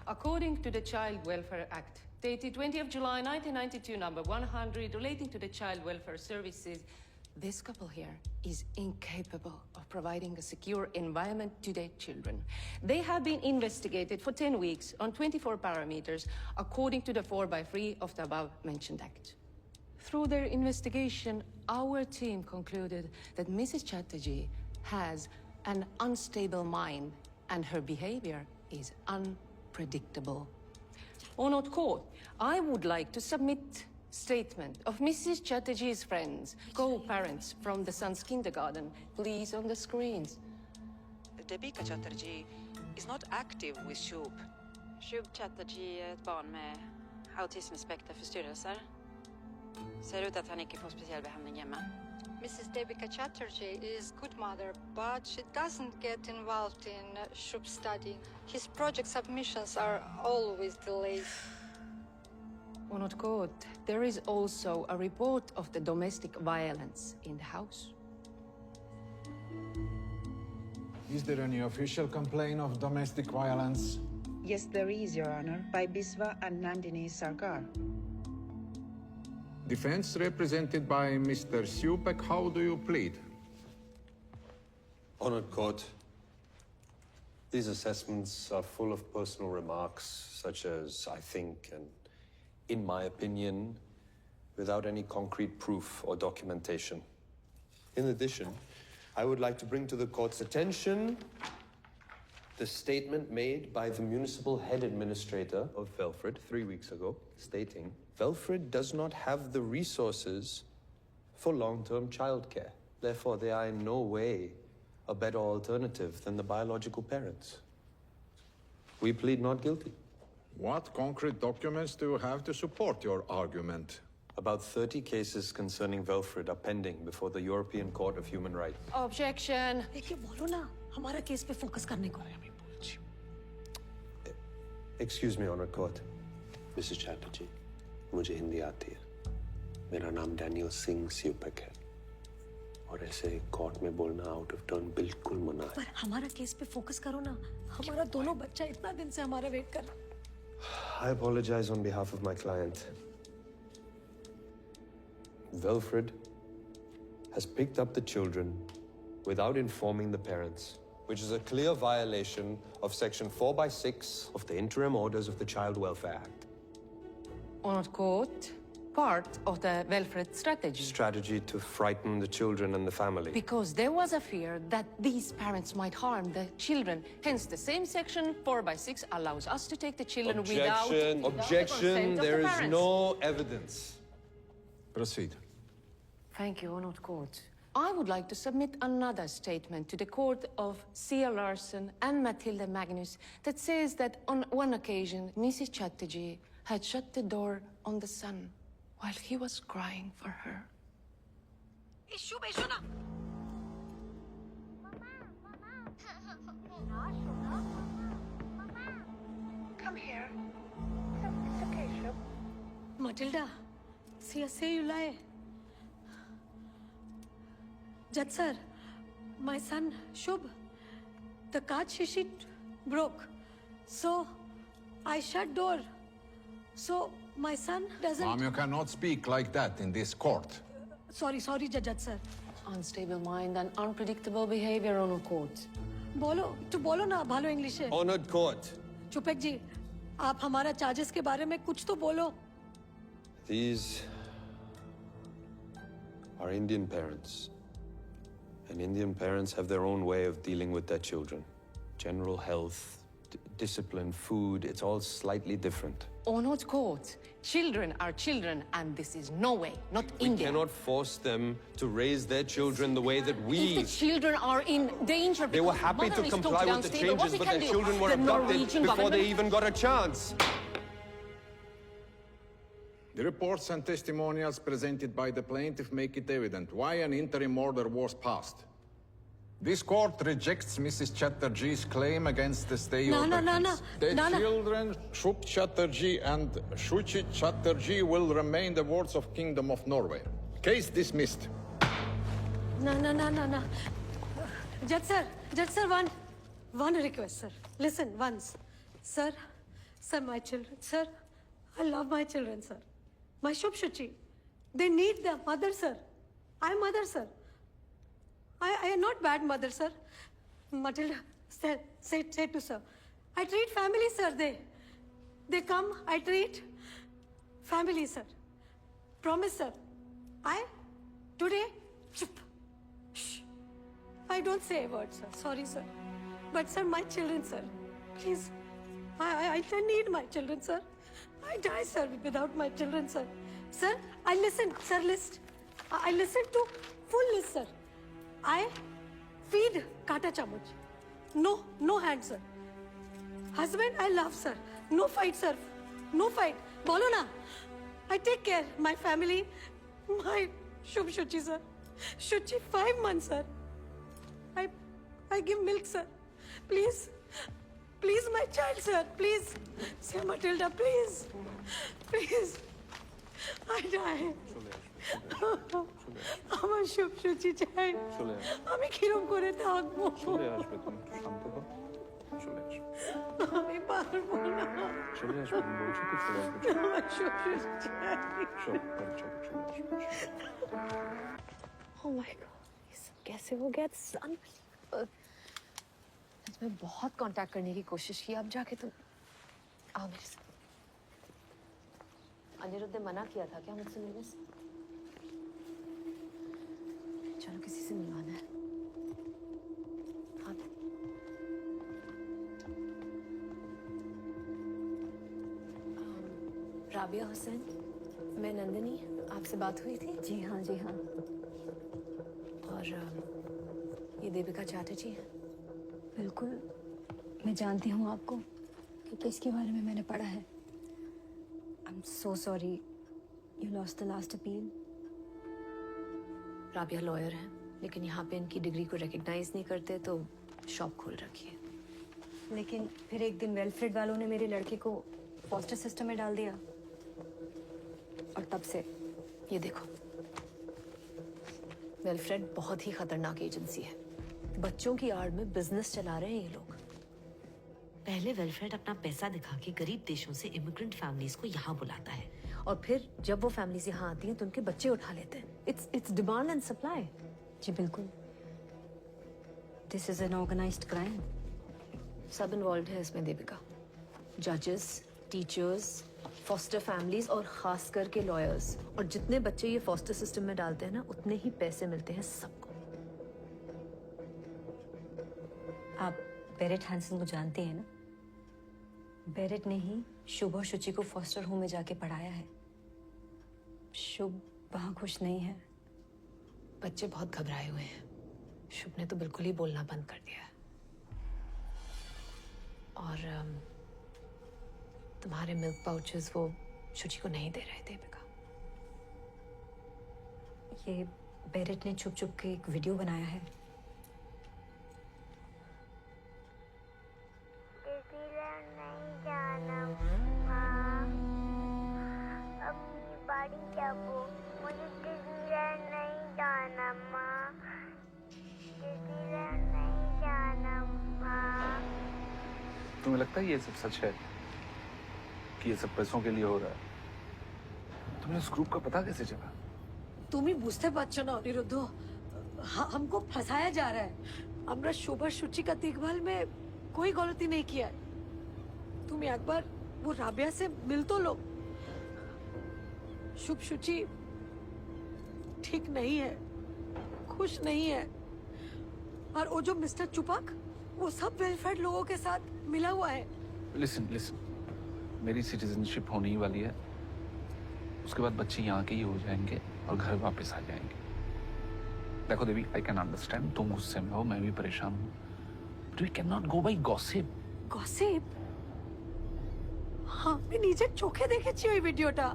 According to the Child Welfare Act, dated 20th of July 1992, number 100, relating to the Child Welfare Services, this couple here is incapable of providing a secure environment to their children. They have been investigated for 10 weeks on 24 parameters, according to the 4x3 of the above-mentioned act. Through their investigation, our team concluded that Mrs. Chatterjee has an unstable mind and her behavior is unpredictable. Honored Court, I would like to submit statement of Mrs. Chatterjee's friends, co-parents from the son's kindergarten, please on the screens. Debika Chatterjee is not active with Shub. Shub Chatterjee är ett barn med autismspektra förstyrrelser. Ser ut att han inte får speciell behandling hemma. Mrs. Devika Chatterjee is good mother, but she doesn't get involved in Shub's study. His project submissions are always delayed. Honored Court, there is also a report of the domestic violence in the house. Is there any official complaint of domestic violence? Yes, there is, Your Honor, by Biswa and Nandini Sarkar. Defense represented by Mr. Supek, how do you plead? Honored Court, these assessments are full of personal remarks such as I think and in my opinion, without any concrete proof or documentation. In addition, I would like to bring to the court's attention the statement made by the municipal head administrator of Velfred 3 weeks ago, stating, Velfred does not have the resources for long-term childcare. Therefore, they are in no way a better alternative than the biological parents. We plead not guilty. What concrete documents do you have to support your argument? About 30 cases concerning Velfred are pending before the European Court of Human Rights. Objection. देखिए बोलो ना हमारा case पे focus करने को। Excuse me, Honored Court. Mrs. Chatterjee, मुझे हिंदी आती है। मेरा नाम डैनियल सिंह स्यूपेक है। और ऐसे कोर्ट में बोलना आउट ऑफ टर्न बिल्कुल मना है। पर हमारा केस पे फोकस करो ना। हमारा दोनों बच्चा इतना दिन से हमारा वेट कर रहा। I apologize on behalf of my client. Velfred has picked up the children without informing the parents, which is a clear violation of Section 4/6 of the Interim Orders of the Child Welfare Act. Honored Court, part of the Velfred strategy. Strategy to frighten the children and the family. Because there was a fear that these parents might harm the children. Hence, the same Section 4/6 allows us to take the children without the Objection. consent of There the is parents. no evidence. Proceed. Thank you, Honored Court. I would like to submit another statement to the court of Sia Larson and Matilda Magnus that says that on one occasion, Mrs. Chatterjee had shut the door on the son while he was crying for her. Ishu बेशो ना। Come here. It's okay, Shub. Matilda, say you lie. Judge sir, my son Shubh, the kaach shishi broke, so I shut door. So my son doesn't. Mom, you cannot speak like that in this court. Sorry, Judge sir. Unstable mind and unpredictable behavior, Honored Court. बोलो ना भालो English है। Honored Court. चुपेक जी, आप हमारा charges के बारे में कुछ तो बोलो। These are Indian parents. And Indian parents have their own way of dealing with their children. General health, discipline, food, it's all slightly different. Ono's court. Children are children, and this is Norway, not We India. cannot force them to raise their children the way that we... If the children are in danger, They were because happy mother to is comply totally with the unstable, what changes, we but can their do? children were The abducted Norwegian before they government- even got a chance. The reports and testimonials presented by the plaintiff make it evident why an interim order was passed. This court rejects Mrs. Chatterjee's claim against the stay No, order. no, no, no. The No, no. children, Shub Chatterjee and Shuchi Chatterjee, will remain the wards of Kingdom of Norway. Case dismissed. No. Judge sir, one request, sir. Listen, once. Sir, my children, sir. I love my children, sir. My Shub Shuchi. They need their mother, sir. I'm mother, sir. I am not bad mother, sir. Matilda, say to sir. I treat family, sir. They come, I treat family, sir. Promise, sir. Today, shh. I don't say a word, sir. Sorry, sir. But, sir, my children, sir. Please. I need my children, sir. I die, sir, without my children, sir. Sir, I listen, sir, list. I listen to full list, sir. I feed kata chamuch. No hand, sir. Husband, I love, sir. No fight, sir. No fight. Bolo na. I take care. My family, my Shub Shuchi, sir. Shuchi, 5 months, sir. I give milk, sir. Please, my child, sir. Please, Sir Matilda, please. I die. আমার সব সুচি চাই আমি কিরম করে থাকবো আমি পারবো না আমার সব সুচি চাই Oh my God, ये सब कैसे हो गया? मैं बहुत कांटेक्ट करने की कोशिश की, अब जाके तुम आओ मेरे साथ। अनिरुद्ध ने मना किया था क्या मुझसे मिलने से? चलो किसी से मिलवाना है। हाँ। राबिया हुसैन, मैं नंदिनी, आपसे बात हुई थी? जी हाँ। और ये देविका चैटर्जी है। बिल्कुल, मैं जानती हूँ आपको क्योंकि इसके बारे में मैंने पढ़ा है। I'm so sorry you lost the last appeal. Rabia lawyer है, लेकिन यहाँ पे इनकी डिग्री को रिकग्नाइज नहीं करते तो शॉप खोल रखी है। लेकिन फिर एक दिन वेलफ्रेड वालों ने मेरे लड़के को फॉस्टर सिस्टम में डाल दिया और तब से ये देखो, वेलफ्रेड बहुत ही खतरनाक एजेंसी है। बच्चों की आड़ में बिजनेस चला रहे हैं ये लोग। पहले वेलफेयर अपना पैसा दिखा के गरीब देशों से इमिग्रेंट फैमिलीज को यहाँ बुलाता है और फिर जब वो फैमिलीज यहाँ आती हैं तो उनके बच्चे उठा लेते हैं। It's demand and supply. जी बिल्कुल, this is an organised crime. सब इन्वॉल्व है इसमें देविका, जजेस, टीचर्स, फॉस्टर फैमिलीज और खास करके लॉयर्स। और जितने बच्चे ये फॉस्टर सिस्टम में डालते हैं ना, उतने ही पैसे मिलते हैं सबको। आप बेरेट हैंसन को जानते हैं ना? बेरेट ने ही शुभ और शुचि को फॉस्टर होम में जाके पढ़ाया है। शुभ वहां खुश नहीं है। बच्चे बहुत घबराए हुए हैं। शुभ ने तो बिल्कुल ही बोलना बंद कर दिया है। और तुम्हारे मिल्क पाउचेस वो शुचि को नहीं दे रहे देविका। ये बेरेट ने छुप छुप के एक वीडियो बनाया है। मुझे डिज्नीलैंड नहीं जाना माँ। डिज्नीलैंड नहीं जाना माँ। तुम्हें लगता है ये सब सच है कि ये सब पैसों के लिए हो रहा है? तुम्हें उस ग्रुप का पता कैसे चला? तुम ही बुझते पाরছো না অনিরুদ্ধ। हमको फंसाया जा रहा है। আমরা শোভা সুচি का देखभाल में कोई गलती नहीं किया है। तुम एक बार वो राबिया से मिल तो लो। शुभ शुचि ठीक नहीं है, खुश नहीं है। और वो जो मिस्टर चुपक, वो सब वेलफेयर लोगों के साथ मिला हुआ है। लिसन लिसन, मेरी सिटीजनशिप होने ही वाली है, उसके बाद बच्चे यहाँ के ही हो जाएंगे और घर वापस आ जाएंगे। देखो देवी, आई कैन अंडरस्टैंड, तुम गुस्से में हो, मैं भी परेशान हूँ, but we can not go by gossip. Gossip? আমি নিজের চোখে দেখেছি ওই ভিডিওটা।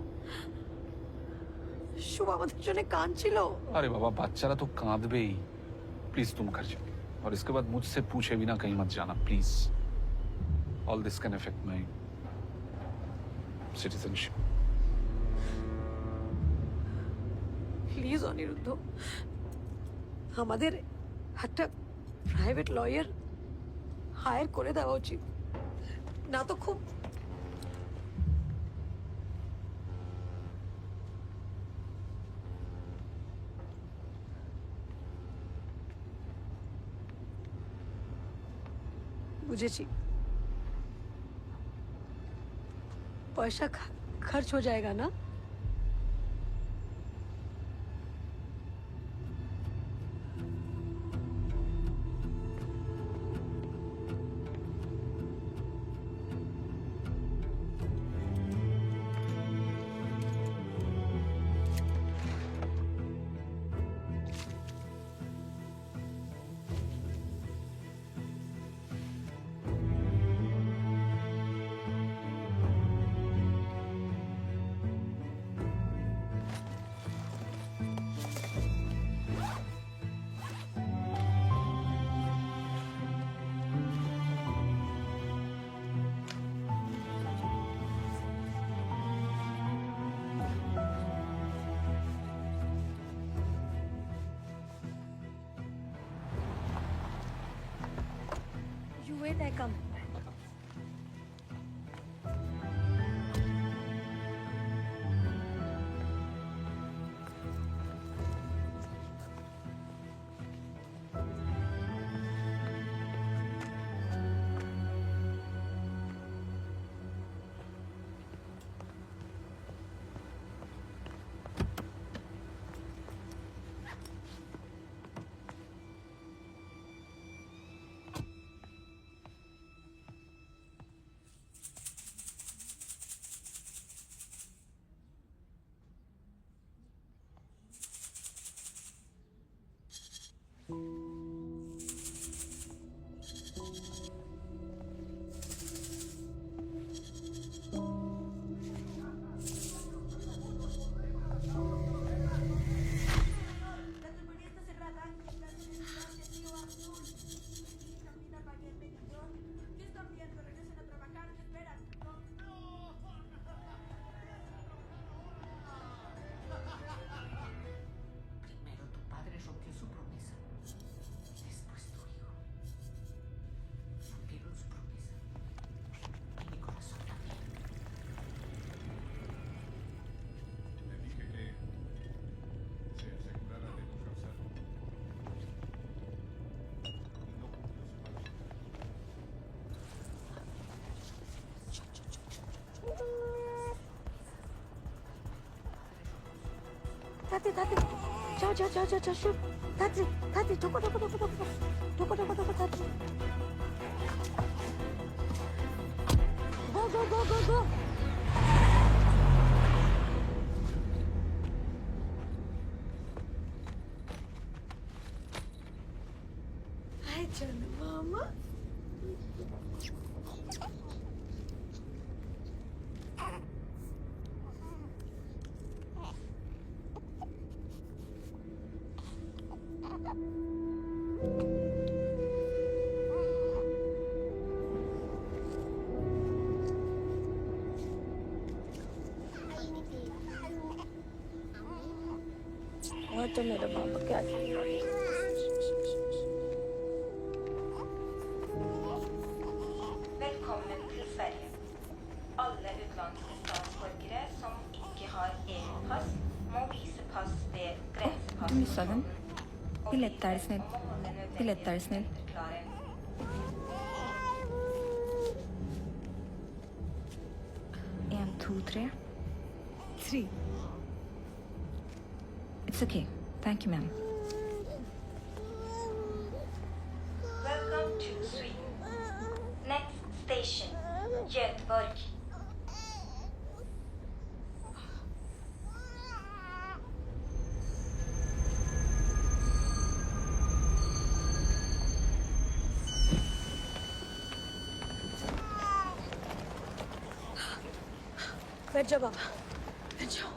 শুভ আমাদের জন্য কাঁদছিল। अरे बाबा, बाच्चारा तो कांदबे ही। प्लीज तुम घर जाओ, और इसके बाद मुझसे पूछे बिना कहीं मत जाना, please. All this can affect my citizenship. Please Anirudh, আমাদের একটা প্রাইভেট লয়ার হায়ার করে দেওয়া উচিত, না তো খুব বুঝেছি, পয়সা खर्च हो जाएगा ना? You wait, I come. Tati, Tati, ciao, ciao, ciao, ciao, ciao, shoot. Tati, Tati, toko, toko, toko, toko, toko, toko, toko, Tati. Go, go, go, go, go. Hi, Jana, Mama. और तो मेरा पापा क्या Velkommen til Sverige. Alle utenlandske statsborgere som ikke har EU-pass, må vise pass ved Du missade den. Billett, är du snäll. Billett, är du snäll. En, två, tre. Three. It's okay. Thank you, ma'am. Welcome to Sweden. Next station, बैठ जाओ बाबा, बैठ जाओ।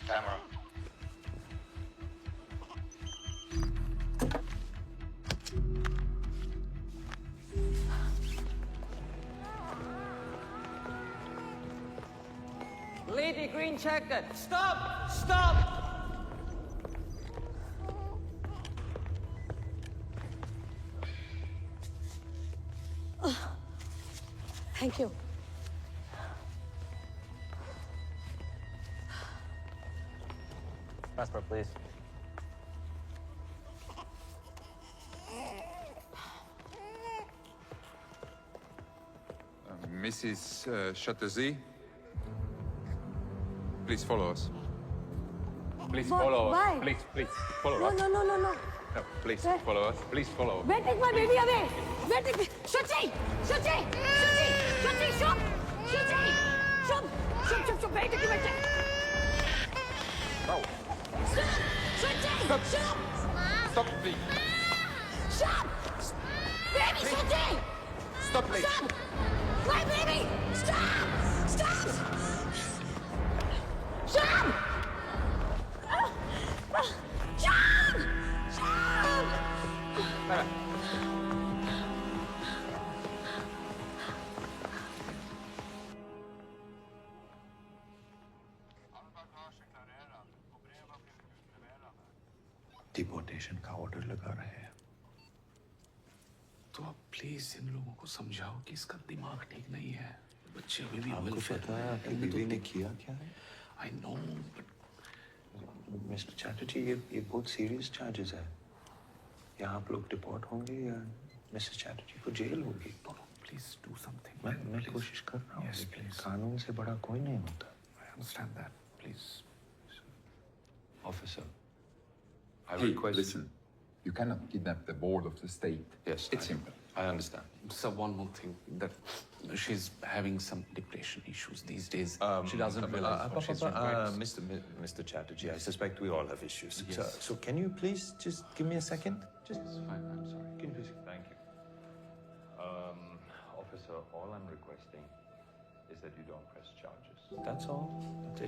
Camera. Lady green jacket, stop! Stop! Thank you. Passport, please. Mrs. Chatterjee, please follow us. Please follow us. Why? Please follow No, us. no, no, no, no. No, please Where? follow us. Please follow. Where take my baby away? Where take me? Shuchi! Shuchi! Shuchi! Shuchi! Shub! Shuchi! Shub! Shub! Shub! Shub! Where take you? No. Stop! Shuchi! Stop. Shub! Stop, please. Shub! Baby, Shuchi! Stop, please. Stop! My baby! Stop! Stop! Shub! Shub! Shub! Deportation का order लगा रहे हैं तो अब please इन लोगों को समझाओ कि इसका दिमाग ठीक नहीं है। बच्चे अभी भी आपको पता है आपकी बीवी ने किया क्या है? आई नो मिस्टर चैटर्जी, ये बहुत सीरियस चार्जेस है। या आप लोग डिपोर्ट होंगे या मिसेस चैटर्जी को जेल होगी। Please do something. मैं कोशिश कर रहा हूँ। Yes, please. कानून से बड़ा कोई नहीं होता। I understand that. Please. Officer, I Hey, request. listen. You cannot kidnap the board of the state. Yes, It's simple. I understand. So one more thing, that she's having some depression issues these days. She doesn't realize what she's doing. Mr. Chatterjee, I suspect we all have issues. Yes. So can you please just give me a second? Just fine. I'm sorry. Can you please? Thank you. Officer, all I'm requesting is that you don't press charges. That's all.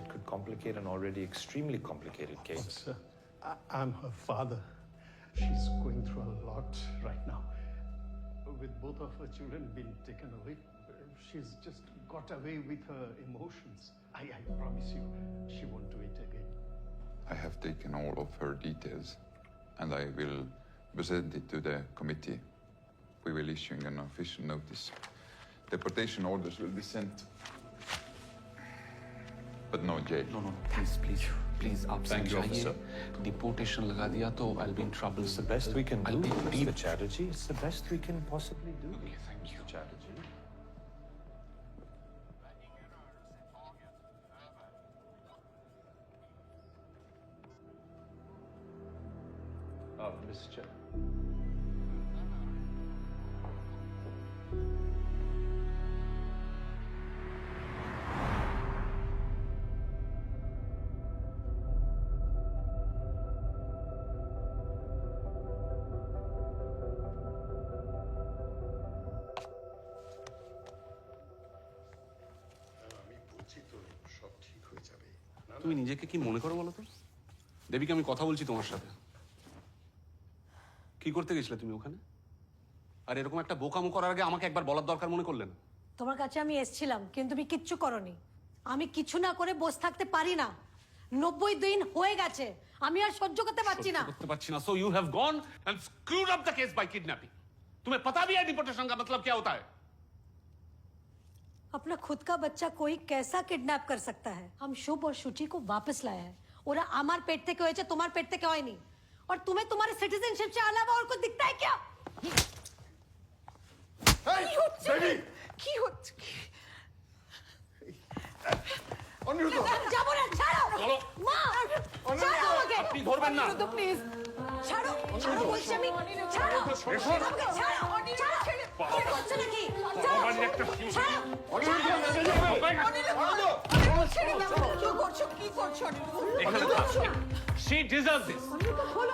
It could complicate an already extremely complicated case. Officer, I'm her father. She's going through a lot right now. With both of her children being taken away, she's just got away with her emotions. I promise you, she won't do it again. I have taken all of her details and I will present it to the committee. We will issue an official notice. Deportation orders will be sent. But no jail. No, please, आप Thank you, समझाइए। officer. Deportation लगा दिया तो I'll be in trouble. It's the best we can do, Mr. Chatterjee. It's the best we can possibly do. Okay, thank you. Mr. Chatterjee. Mr. তুমি নিজেকে কি মনে করো বলো তো? দেবীকে আমি কথা বলছি তোমার সাথে। কি করতে গেছিলে তুমি ওখানে? আর এরকম একটা বোকামো করার আগে আমাকে একবার বলার দরকার মনে করলেন? তোমার কাছে আমি এসেছিলাম, কিন্তু তুমি কিচ্ছু করনি। আমি কিছু না করে বসে থাকতে পারি না। 90 দিন হয়ে গেছে, আমি আর সহ্য করতে পারছি না। করতে পারছি না। So you have gone and screwed up the case by kidnapping. तुम्हें पता भी है डिपोर्टेशन का मतलब क्या होता है? अपना खुद का बच्चा कोई कैसा किडनैप कर सकता है? हम शुभ और शुचि को वापस लाया है। ওরা আমার পেট থেকে হয়েছে, তোমার পেট থেকে হয়নি। और तुम्हें तुम्हारे सिटीजनशिप से अलावा और कुछ दिखता है क्या? কি হচ্ছে? অনিরুদ্ধ, যাবো না, ছাড়ো। চলো। মা, ছাড়ো আমাকে। আপনি ধরবেন না। অনিরুদ্ধ, প্লিজ ছাড়ো, ছাড়ো বলছি আমি। ছাড়ো আমাকে, ছাড়ো। কি করছো নাকি? ছাড়ো। She deserves this.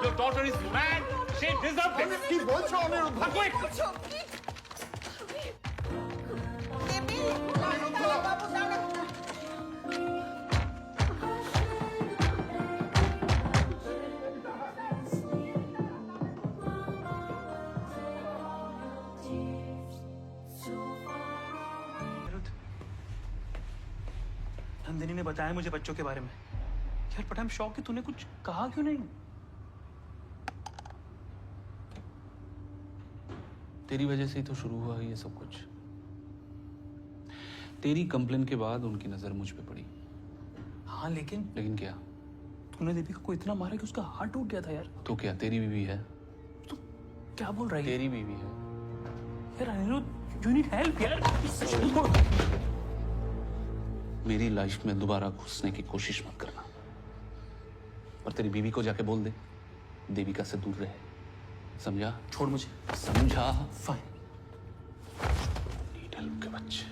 Your daughter is mad. She deserves this. কি বলছো অনিরুদ্ধ? नंदिनी ने बताया मुझे बच्चों के बारे में यार, बट आई एम शॉक कि तूने कुछ कहा क्यों नहीं? तेरी वजह से ही तो शुरू हुआ ये सब कुछ। तेरी कंप्लेन के बाद उनकी नजर मुझ पे पड़ी। हाँ लेकिन क्या? तूने दीपिका को इतना मारा कि उसका हार्ट टूट गया था यार। तो क्या तेरी बीवी है? तू क्या बोल रहा है? तेरी बीवी है यार अनिरुद्ध, यू नीड हेल्प यार। मेरी लाइफ में दोबारा घुसने की कोशिश मत करना। और तेरी बीवी को जाके बोल दे देविका से दूर रहे। समझा? छोड़ मुझे। समझा? फाइन। नीड हेल्प के बच्चे।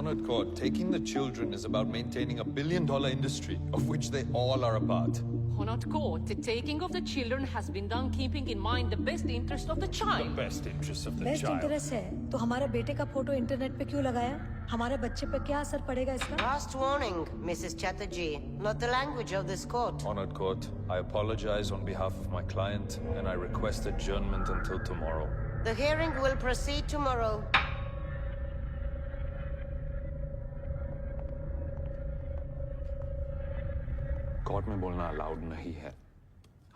Honored court, taking the children is about maintaining $1 billion industry, of which they all are a part. Honored court, the taking of the children has been done keeping in mind the best interest of the child. The best interest of the best child. Interest है तो हमारे बेटे का photo internet पे क्यों लगाया? हमारे बच्चे पे क्या असर पड़ेगा इसका? Last warning, Mrs. Chatterjee. Not the language of this court. Honored court, I apologize on behalf of my client and I request adjournment until tomorrow. The hearing will proceed tomorrow. Court में बोलना allowed नहीं है।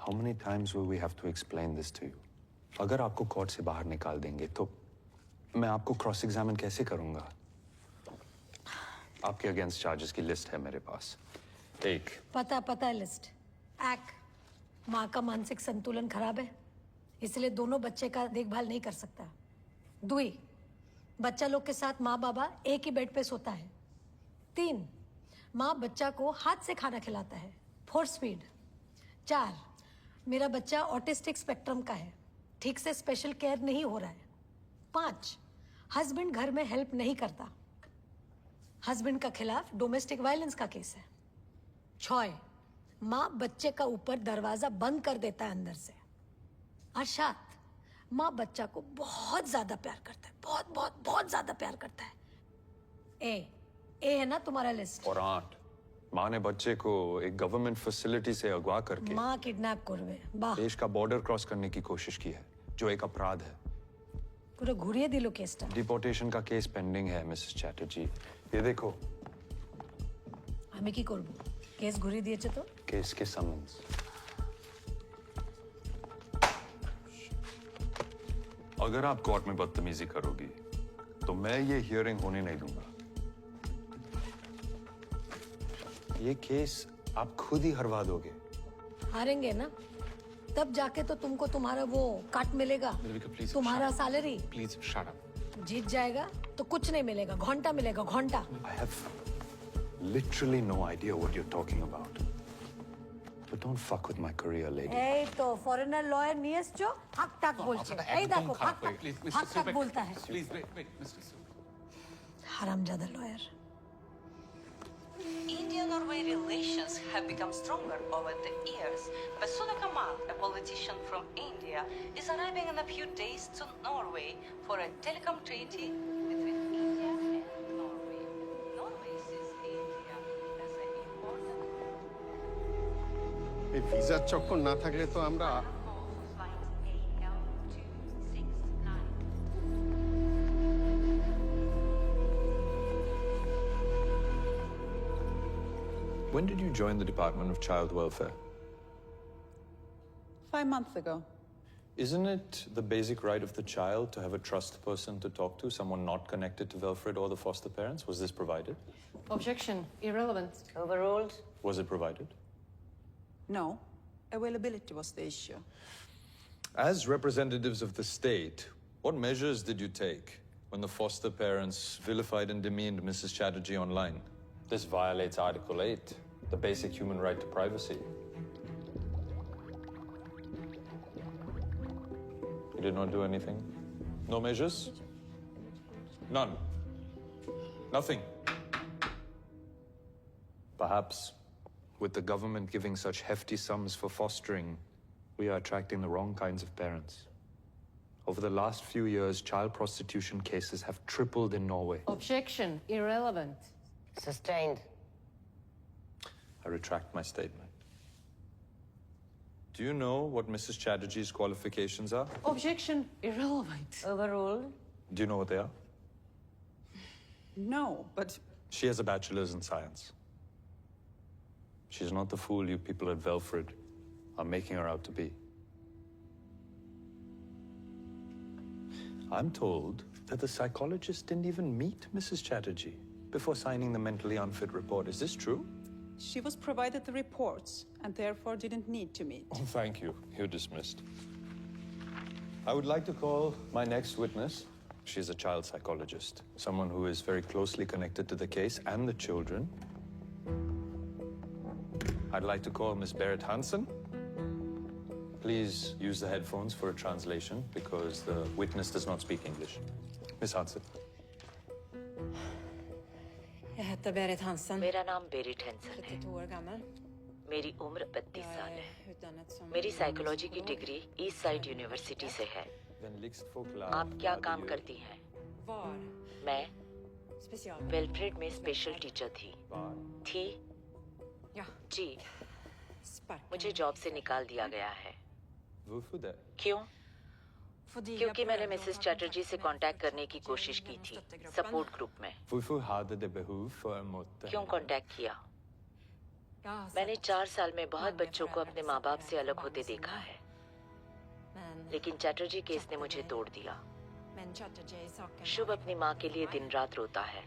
How many times will we have to explain this to you? अगर आपको court से बाहर निकाल देंगे तो मैं आपको क्रॉस एग्जामिन कैसे करूंगा? आपके अगेंस्ट चार्जेस की लिस्ट है मेरे पास। एक, पता है लिस्ट। एक, माँ का मानसिक संतुलन खराब है, इसलिए दोनों बच्चे का देखभाल नहीं कर सकता। दुई, बच्चा लोग के साथ माँ बाबा एक ही बेड पे सोता है। 3, माँ बच्चा को हाथ से खाना खिलाता है। 4 स्पीड। 4, मेरा बच्चा ऑटिस्टिक स्पेक्ट्रम का है, ठीक से स्पेशल केयर नहीं हो रहा है। 5, हस्बैंड घर में हेल्प नहीं करता, हस्बैंड का खिलाफ डोमेस्टिक वायलेंस का केस है। 6, माँ बच्चे का ऊपर दरवाजा बंद कर देता है अंदर से। और 7, माँ बच्चा को बहुत ज्यादा प्यार करता है, बहुत ज्यादा प्यार करता है। ए है ना तुम्हारा लिस्ट? और 8, माँ ने बच्चे को एक गवर्नमेंट फैसिलिटी से अगवा करके माँ किडनैप करवे बाह देश का बॉर्डर क्रॉस करने की कोशिश की है, जो एक अपराध है। पूरा घुरिए दिलो केसटा। डिपोर्टेशन का केस पेंडिंग है मिसेस चैटर्जी। ये देखो। हमें की करबो? केस घुरी दिएছে तो? केस के समन्स। अगर आप कोर्ट में बदतमीजी करोगी तो मैं ये हियरिंग होने नहीं दूंगा। ये केस आप खुद ही हरवा दोगे। हारेंगे ना, तब जाके तो तुमको तुम्हारा वो काट मिलेगा, तुम्हारा सैलरी। Please shut up. जीत जाएगा तो कुछ नहीं मिलेगा, घंटा मिलेगा, घंटा। I have literally no idea what you're talking about. But don't fuck with my career, lady. এই তো ফরেনার লয়ার নিয়ে এসছো, হাক টাক বলছে। এই দেখো হাক টাক बोलता है। प्लीज वेट मिस्टर হারামজাদা lawyer. India-Norway relations have become stronger over the years, but Suna Kamal, a politician from India, is arriving in a few days to Norway for a telecom treaty between India and Norway. Norway sees India as an important... এই ভিসার চক্কর না থাকলে তো আমরা When did you join the Department of Child Welfare? 5 months ago. Isn't it the basic right of the child to have a trust person to talk to, someone not connected to Wilfred or the foster parents? Was this provided? Objection. Irrelevant. Overruled. Was it provided? No. Availability was the issue. As representatives of the state, what measures did you take when the foster parents vilified and demeaned Mrs. Chatterjee online? This violates Article 8, the basic human right to privacy. You did not do anything? No measures? None? Nothing? Perhaps, with the government giving such hefty sums for fostering, we are attracting the wrong kinds of parents. Over the last few years, child prostitution cases have tripled in Norway. Objection. Irrelevant. Sustained. I retract my statement. Do you know what Mrs. Chatterjee's qualifications are? Objection. Irrelevant. Overruled. Do you know what they are? No, but She has a bachelor's in science. She's not the fool you people at Velfred are making her out to be. I'm told that the psychologist didn't even meet Mrs. Chatterjee before signing the mentally unfit report. Is this true? she was provided the reports and therefore didn't need to meet. Oh, thank you. You're dismissed. I would like to call my next witness. She's a child psychologist, someone who is very closely connected to the case and the children. I'd like to call Miss Berit Hansen. Please use the headphones for a translation because the witness does not speak English. Miss Hansen. Jag heter Berit Hansen. मेरा नाम Beirut Hansen है 32 år gammal. मेरी उम्र 32 साल है Utdannet som मेरी psychology की degree east side university से है आप क्या काम करती हैं var मैं special. वेलफ्रेड में स्पेशल टीचर थी Ja. जी मुझे जॉब से निकाल दिया गया है क्यों क्योंकि मैंने मिसेस चैटर्जी से कांटेक्ट करने की कोशिश की थी सपोर्ट ग्रुप में क्यों कांटेक्ट किया मैंने 4 साल में बहुत बच्चों को अपने माँ बाप से अलग होते देखा है लेकिन चैटर्जी केस ने मुझे तोड़ दिया शुभ अपनी माँ के लिए दिन रात रोता है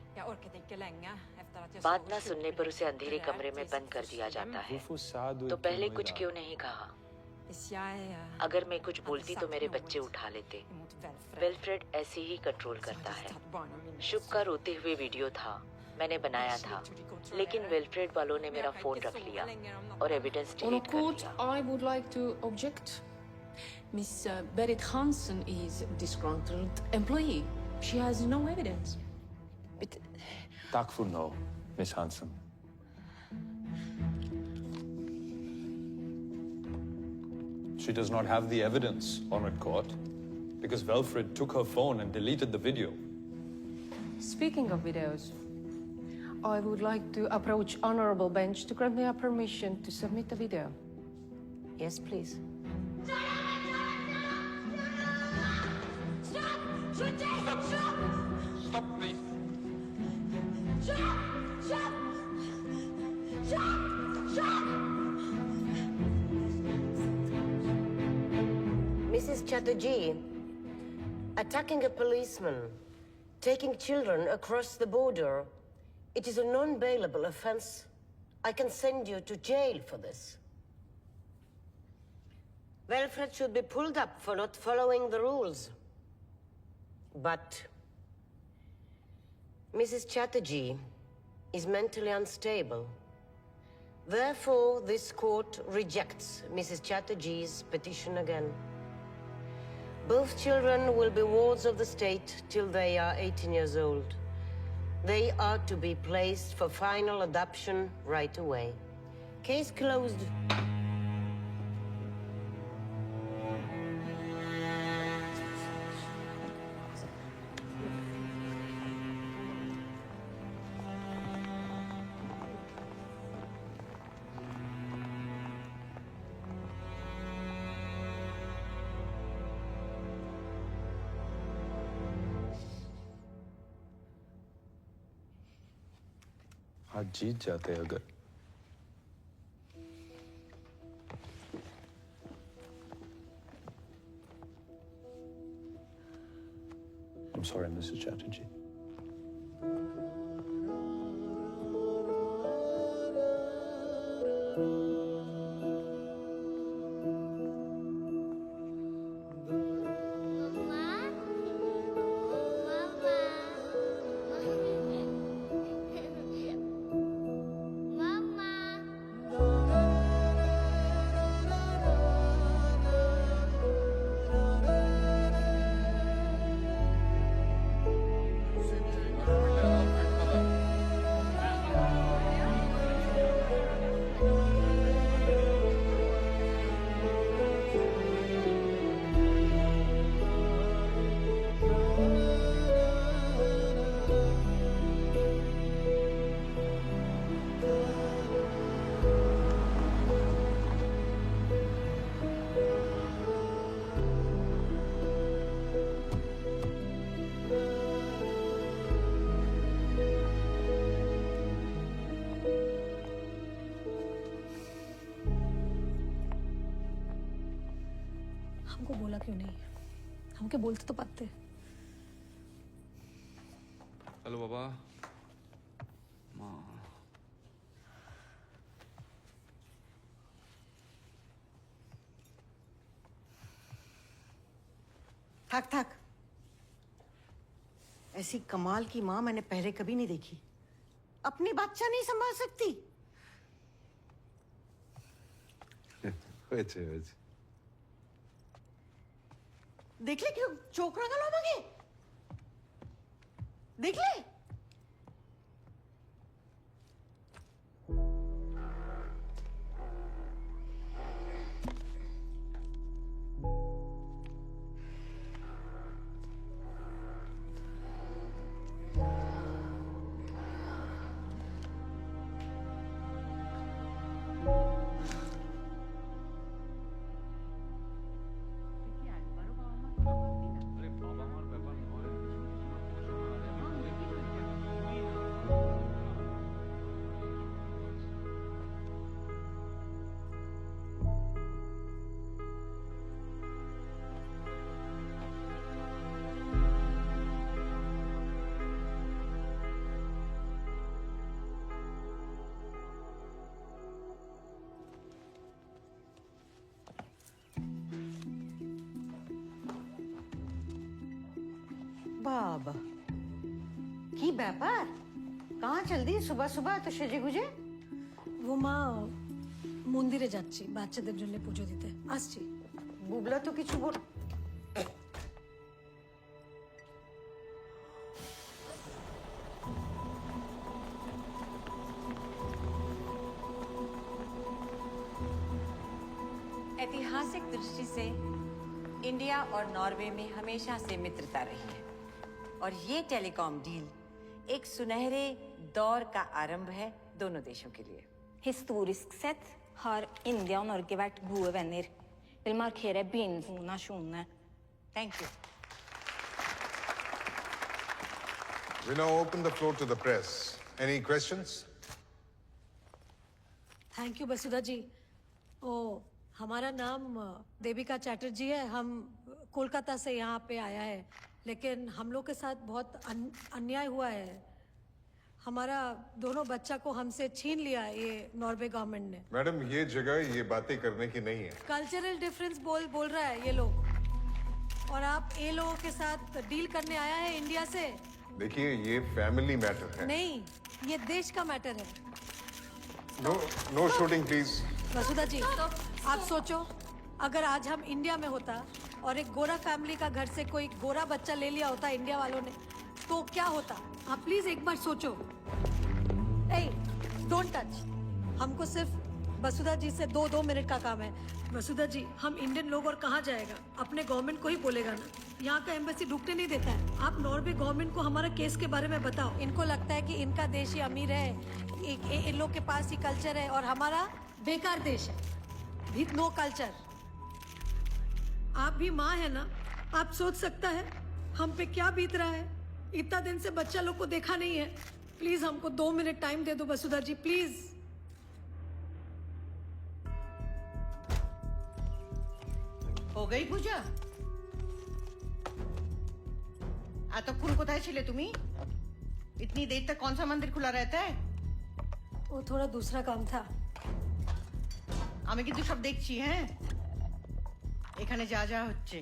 बात ना सुनने पर उसे अंधेरे कमरे में बंद कर दिया जाता है तो पहले कुछ क्यों नहीं कहा अगर मैं कुछ बोलती तो मेरे बच्चे उठा लेते वेलफ्रेड ऐसे ही कंट्रोल करता है शुभ का रोते हुए वीडियो था मैंने बनाया था लेकिन वेलफ्रेड वालों ने मेरा फोन रख लिया और एविडेंस डिलीट कर दिया I would like to object. Miss Berit Hansen is disgruntled employee. She has no evidence. Tack för no, Miss Hansen. She does not have the evidence, Honored Court, because Velfred took her phone and deleted the video. Speaking of videos, I would like to approach honorable bench to grant me a permission to submit a video. Yes, please. Stop, please. Mrs. Chatterjee, attacking a policeman, taking children across the border, it is a non-bailable offense. I can send you to jail for this. Wilfred should be pulled up for not following the rules. But Mrs. Chatterjee is mentally unstable. Therefore, this court rejects Mrs. Chatterjee's petition again. Both children will be wards of the state till they are 18 years old. They are to be placed for final adoption right away. Case closed. आज जीत जाते अगर I'm sorry, Mrs. Chatterjee. हमको बोला क्यों नहीं? हमके बोलते तो पाते। हेलो बाबा। माँ। थक थक। ऐसी कमाल की माँ मैंने पहले कभी नहीं देखी। अपनी बच्चा नहीं संभाल सकती। देख ले क्यों चोकरा गला मांगे। देख ले। बाबा की ব্যাপার कहाँ चल दी सुबह सुबह तो সেজে গুজে वो माँ মন্দিরে যাচ্ছি বাচ্চাদের জন্য পুজো দিতে আসছি বুবলা তো কিছু বল ऐतिहासिक दृष्टि से इंडिया और नॉर्वे में हमेशा से मित्रता रही है और ये टेलीकॉम डील एक सुनहरे दौर का आरंभ है दोनों देशों के लिए. Historiskt sett har India och Norge varit gode vänner. Vill markera begynnelsen av nationerna. Thank you. We now open the floor to the press. Any questions? Thank you Vasudha ji. ओ हमारा नाम देविका चैटर्जी है। हम कोलकाता से यहाँ पे आया है, लेकिन हम लोग के साथ बहुत अन्याय हुआ है। हमारा दोनों बच्चा को हमसे छीन लिया है ये नॉर्वे गवर्नमेंट ने। मैडम, ये जगह ये बातें करने की नहीं है। कल्चरल डिफरेंस बोल रहा है ये लोग, और आप ये लोगों के साथ डील करने आया है इंडिया से। देखिए, ये फैमिली मैटर है। नहीं, ये देश का मैटर है। No shooting please. Vasudha ji, आप सोचो अगर आज हम इंडिया में होता और एक गोरा फैमिली का घर से कोई गोरा बच्चा ले लिया होता इंडिया वालों ने, तो क्या होता? आप प्लीज एक बार सोचो। ए, डोंट टच। हमको सिर्फ वसुधा जी से 2 मिनट का काम है। वसुधा जी, हम इंडियन लोग और कहाँ जाएगा? अपने गवर्नमेंट को ही बोलेगा ना। यहाँ का एम्बेसी ढुकने नहीं देता है। आप नॉर्वे गवर्नमेंट को हमारा केस के बारे में बताओ। इनको लगता है कि इनका देश ही अमीर है, इन लोग के पास ही कल्चर है, और हमारा बेकार देश है, विद नो कल्चर। आप भी माँ है ना, आप सोच सकता है हम पे क्या बीत रहा है। इतना दिन से बच्चा लोग को देखा नहीं है। प्लीज हमको 2 मिनट टाइम दे दो वसुधा जी, प्लीज। हो गई पूजा? आता खून कोথায় ছিলে তুমি? इतनी देर तक कौन सा मंदिर खुला रहता है? वो थोड़ा दूसरा काम था। আমি কিন্তু সব দেখছি। हैं এখানে যা যা হচ্ছে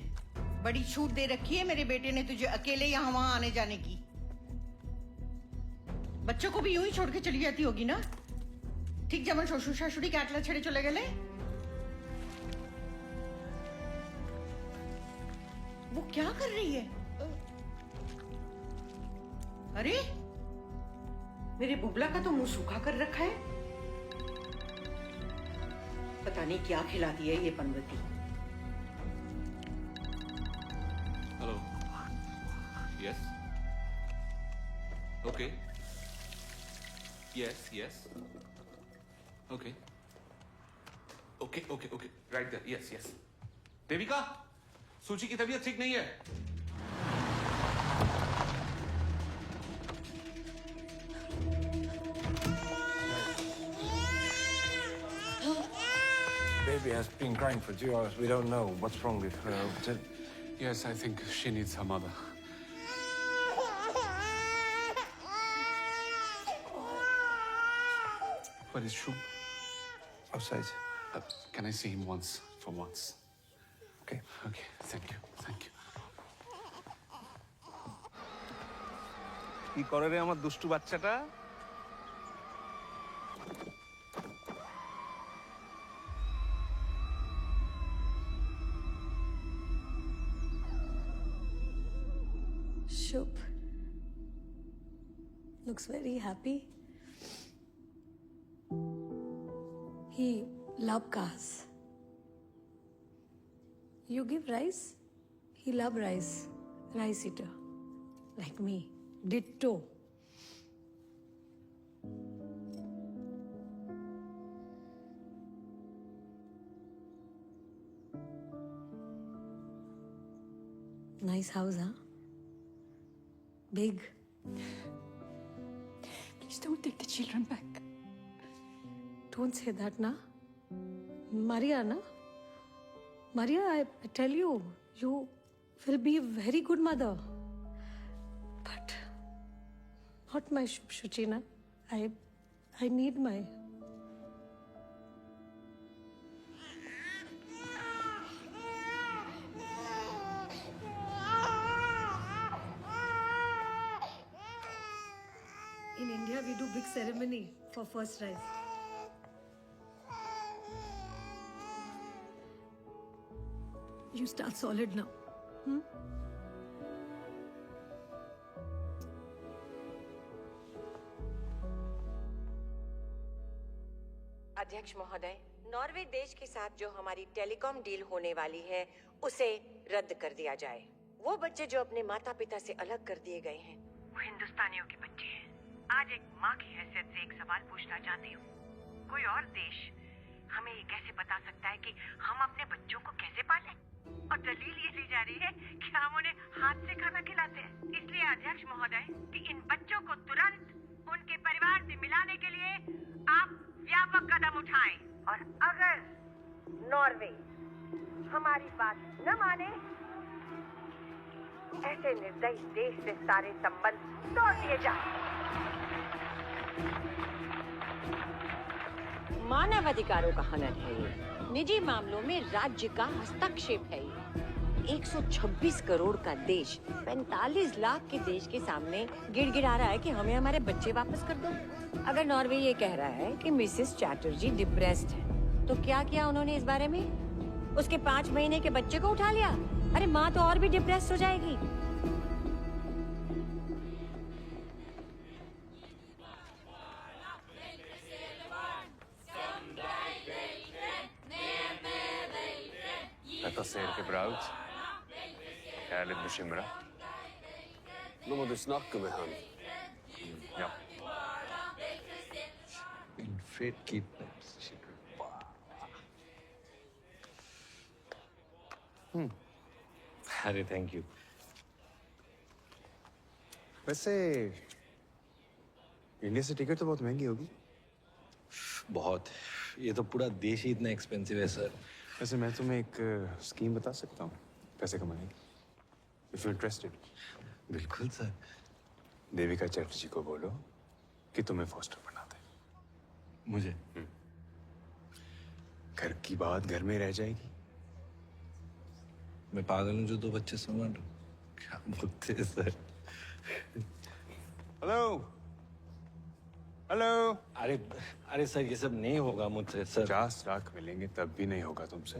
बड़ी छूट दे रखी है मेरे बेटे ने तुझे अकेले यहाँ वहां आने जाने की। बच्चों को भी यूं ही छोड़ के चली जाती होगी ना, ठीक যেমন শ্বশুর শাশুড়ি একলা ছেড়ে চলে গেলে। वो क्या कर रही है? अरे मेरे बुबला का तो मुंह सूखा कर रखा है। पता नहीं क्या खिलाती है ये पनवती। Hello. Yes. Okay. Yes yes. Okay okay okay okay, right there. Yes yes. Devika, Suchi की तबीयत ठीक नहीं है। Baby has been crying for 2 hours. We don't know what's wrong with her. Yes, I think she needs her mother. Where is Shub? Outside. Can I see him once? For once. Okay. Okay. Thank you. Thank you. কি করে রে আমার দুষ্টু বাচ্চাটা? Shub looks very happy. He loves cars. You give rice, he loves rice. Rice eater, like me. Ditto. Nice house, huh? Big. Please don't take the children back. Don't say that, na. Maria, na. Maria, I tell you, you will be a very good mother. But not my Shuchi, na. I need my... In India, we do big ceremony for first rice. You start solid now. अध्यक्ष महोदय, Norway देश के साथ जो हमारी telecom deal होने वाली है उसे रद्द कर दिया जाए। वो बच्चे जो अपने माता पिता से अलग कर दिए गए हैं, वो हिंदुस्तानियों के बच्चे हैं। आज एक माँ की हैसियत से एक सवाल पूछना चाहती हूँ। कोई और देश हमें ये कैसे बता सकता है कि हम अपने बच्चों को कैसे पालें? और दलील ये ली जा रही है कि हम उन्हें हाथ से खाना खिलाते हैं। इसलिए अध्यक्ष महोदय, कि इन बच्चों को तुरंत उनके परिवार से मिलाने के लिए आप व्यापक कदम उठाएं। और अगर नॉर्वे हमारी बात न माने, ऐसे निर्दयी देश से सारे संबंध तोड़ दिए जाए। मानव अधिकारों का हनन है ये, निजी मामलों में राज्य का हस्तक्षेप है ये। 126 करोड़ का देश 45 लाख के देश के सामने गिड़गिड़ा रहा है कि हमें हमारे बच्चे वापस कर दो। अगर नॉर्वे ये कह रहा है कि मिसेस चैटर्जी डिप्रेस्ड है, तो क्या किया उन्होंने इस बारे में? उसके 5 महीने के बच्चे को उठा लिया। अरे माँ तो और भी डिप्रेस्ड हो जाएगी। säger Gebraut. Jag är lite bekymrad. Nå må du snakke med han. Ja. Wilfred kidnaps children. अरे थैंक यू। वैसे इंडिया से टिकट तो बहुत महंगी होगी। बहुत। ये तो पूरा देश ही इतना एक्सपेंसिव है सर। वैसे मैं तुम्हें एक स्कीम बता सकता हूँ पैसे कमाने की। If you interested. बिल्कुल सर। देविका चैटर्जी को बोलो कि तुम्हें फॉस्टर बना दे। मुझे? घर की बात घर में रह जाएगी। मैं पागल हूँ जो 2 बच्चे संभाल रहा हूँ। क्या बोलते हैं सर? Hello hello. अरे सर ये सब नहीं होगा मुझसे सर। 50 लाख मिलेंगे तब भी नहीं होगा तुमसे।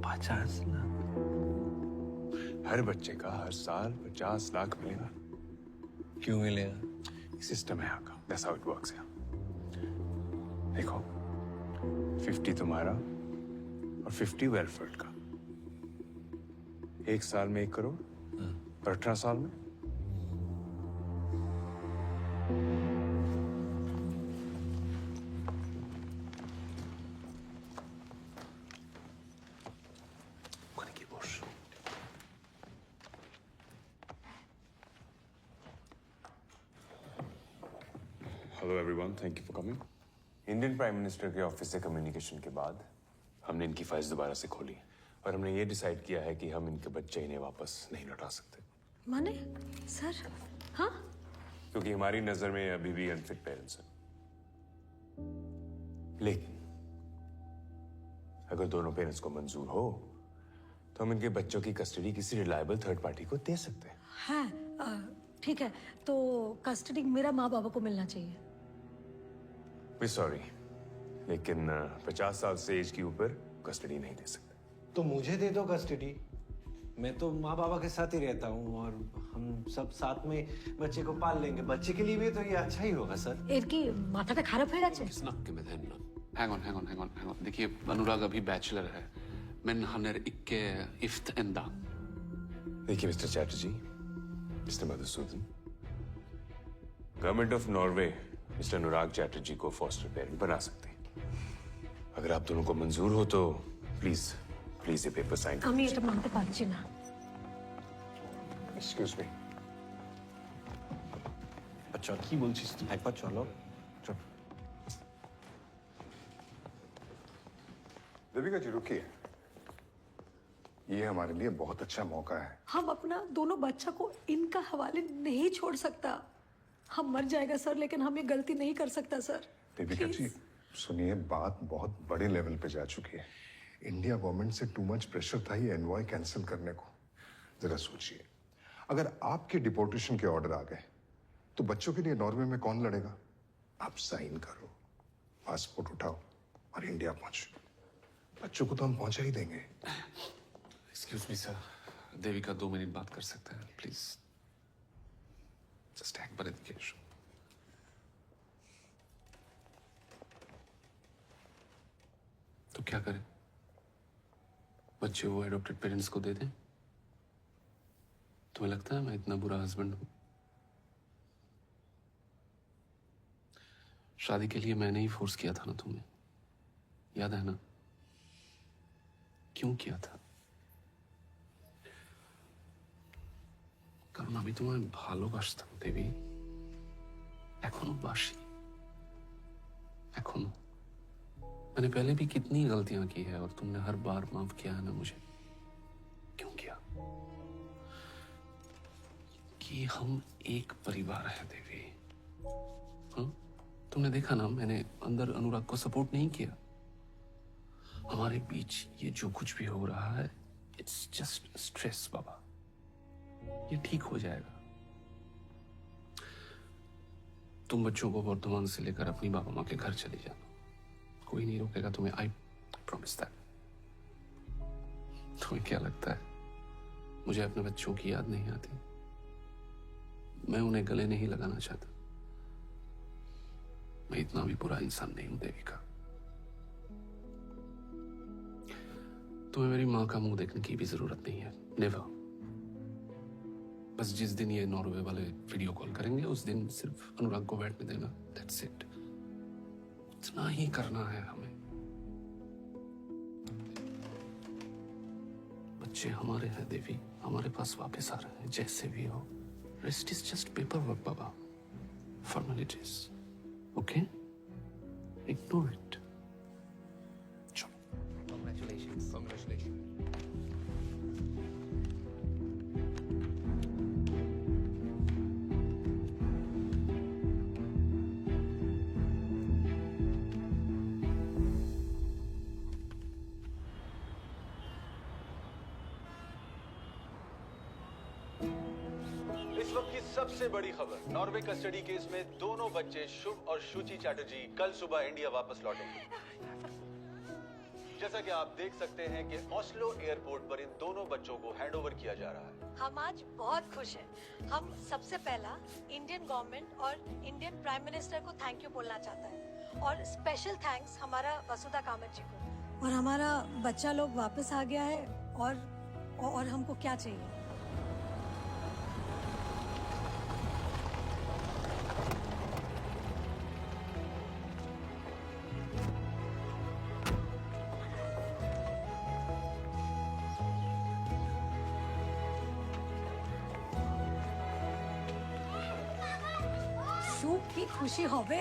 50 लाख? हर बच्चे का हर साल 50 लाख मिलेगा। क्यों मिलेगा? सिस्टम है यहाँ का। That's how it works यहाँ। देखो 50 तुम्हारा और 50 वेलफेयर का। 1 साल में 1 करोड़ और 18 साल में hello everyone, thank you for coming. Indian prime minister के ऑफिस से कम्युनिकेशन के बाद हमने इनकी फाइल्स दोबारा से खोली और हमने ये डिसाइड किया है कि हम इनके बच्चे इन्हें वापस नहीं लौटा सकते। माने सर? हाँ, क्योंकि हमारी नजर में अभी भी अनफिट पेरेंट्स हैं। लेकिन अगर दोनों पेरेंट्स को मंजूर हो तो हम इनके बच्चों की कस्टडी किसी रिलायबल थर्ड पार्टी को दे सकते हैं। हाँ, ठीक है। तो कस्टडी मेरा माँ बाबा को मिलना चाहिए। सॉरी, लेकिन 50 साल से एज के ऊपर कस्टडी नहीं दे सकते। तो मुझे दे दो कस्टडी। मैं तो माँ बाबा के साथ ही रहता हूँ और हम सब साथ में बच्चे को पाल लेंगे। बच्चे के लिए भी तो ये अच्छा ही होगा सर। इनकी माथा खाराप है Hang on. देखिए अनुराग अभी बैचलर है। Men han är icke gift ända. देखिए mister Chatterjee, mister Madhusudan, government of Norway mister Anurag Chatterjee को फॉस्टर पेरेंट बना सकते हैं। अगर आप दोनों को मंजूर हो तो प्लीज ये पेपर साइन আমি এটা মানতে পারছি না। Excuse me. अच्छा কি বলছিস তুই? একবার চলো। देविका जी रुकिए, ये हमारे लिए बहुत अच्छा मौका है। हम अपना दोनों बच्चा को इनका हवाले नहीं छोड़ सकता। हम मर जाएगा सर, लेकिन हम ये गलती नहीं कर सकता सर। देविका जी सुनिए, बात बहुत बड़े लेवल पे जा चुकी है। इंडिया गवर्नमेंट से टू मच प्रेशर था ये एनवॉय कैंसिल करने को। जरा सोचिए, अगर आपके डिपोर्टेशन के ऑर्डर आ गए तो बच्चों के लिए नॉर्वे में कौन लड़ेगा? आप साइन करो, पासपोर्ट उठाओ और इंडिया पहुंचो। बच्चों को तो हम पहुंचा ही देंगे। Excuse me sir, Devika 2 minute बात कर सकते हैं प्लीज? जस्ट एक बार देखिए। तो क्या करें? बच्चे वो एडॉप्टेड पेरेंट्स को दे दें? तुम्हें लगता है मैं इतना बुरा हस्बैंड हूं? शादी के लिए मैंने ही फोर्स किया था ना तुम्हें, याद है ना? क्यों किया था? কারণ আমি তোমায় ভালোবাসতাম দেবী, এখনো बासी। एखोनो मैंने पहले भी कितनी गलतियां की है और तुमने हर बार माफ किया है ना मुझे। क्यों किया? कि हम एक परिवार है देवी। हाँ, तुमने देखा ना, मैंने अंदर अनुराग को सपोर्ट नहीं किया। हमारे बीच ये जो कुछ भी हो रहा है, इट्स जस्ट स्ट्रेस बाबा। ये ठीक हो जाएगा। तुम बच्चों को वर्धमान से लेकर अपनी बाबा माँ के घर चली जाना, कोई नहीं रोकेगा तुम्हें। I promise that. तुम्हें क्या लगता है मुझे अपने बच्चों की याद नहीं आती? मैं उन्हें गले नहीं लगाना चाहता। मैं इतना भी बुरा इंसान नहीं हूं देविका। तुम्हें मेरी माँ का मुंह देखने की भी जरूरत नहीं है, नेवर। बस जिस दिन ये नॉर्वे वाले वीडियो कॉल करेंगे उस दिन सिर्फ अनुराग को बैठने देना, दैट्स इट। इतना ही करना है हमें। बच्चे हमारे हैं देवी, हमारे पास वापस आ रहे हैं जैसे भी हो। Rest is just paper work Baba, formalities, okay? Ignore it. Congratulations. Congratulations. इस वक्त की सबसे बड़ी खबर, नॉर्वे कस्टडी केस में दोनों बच्चे शुभ और शुचि चैटर्जी कल सुबह इंडिया वापस लौटेंगे। जैसा कि आप देख सकते हैं कि ऑस्लो एयरपोर्ट पर इन दोनों बच्चों को हैंडओवर किया जा रहा है। हम आज बहुत खुश हैं। हम सबसे पहला इंडियन गवर्नमेंट और इंडियन प्राइम मिनिस्टर को थैंक यू बोलना चाहता है, और स्पेशल थैंक्स हमारा वसुधा कामत जी को। और हमारा बच्चा लोग वापस आ गया है, और हमको क्या चाहिए? কি খুশি হবে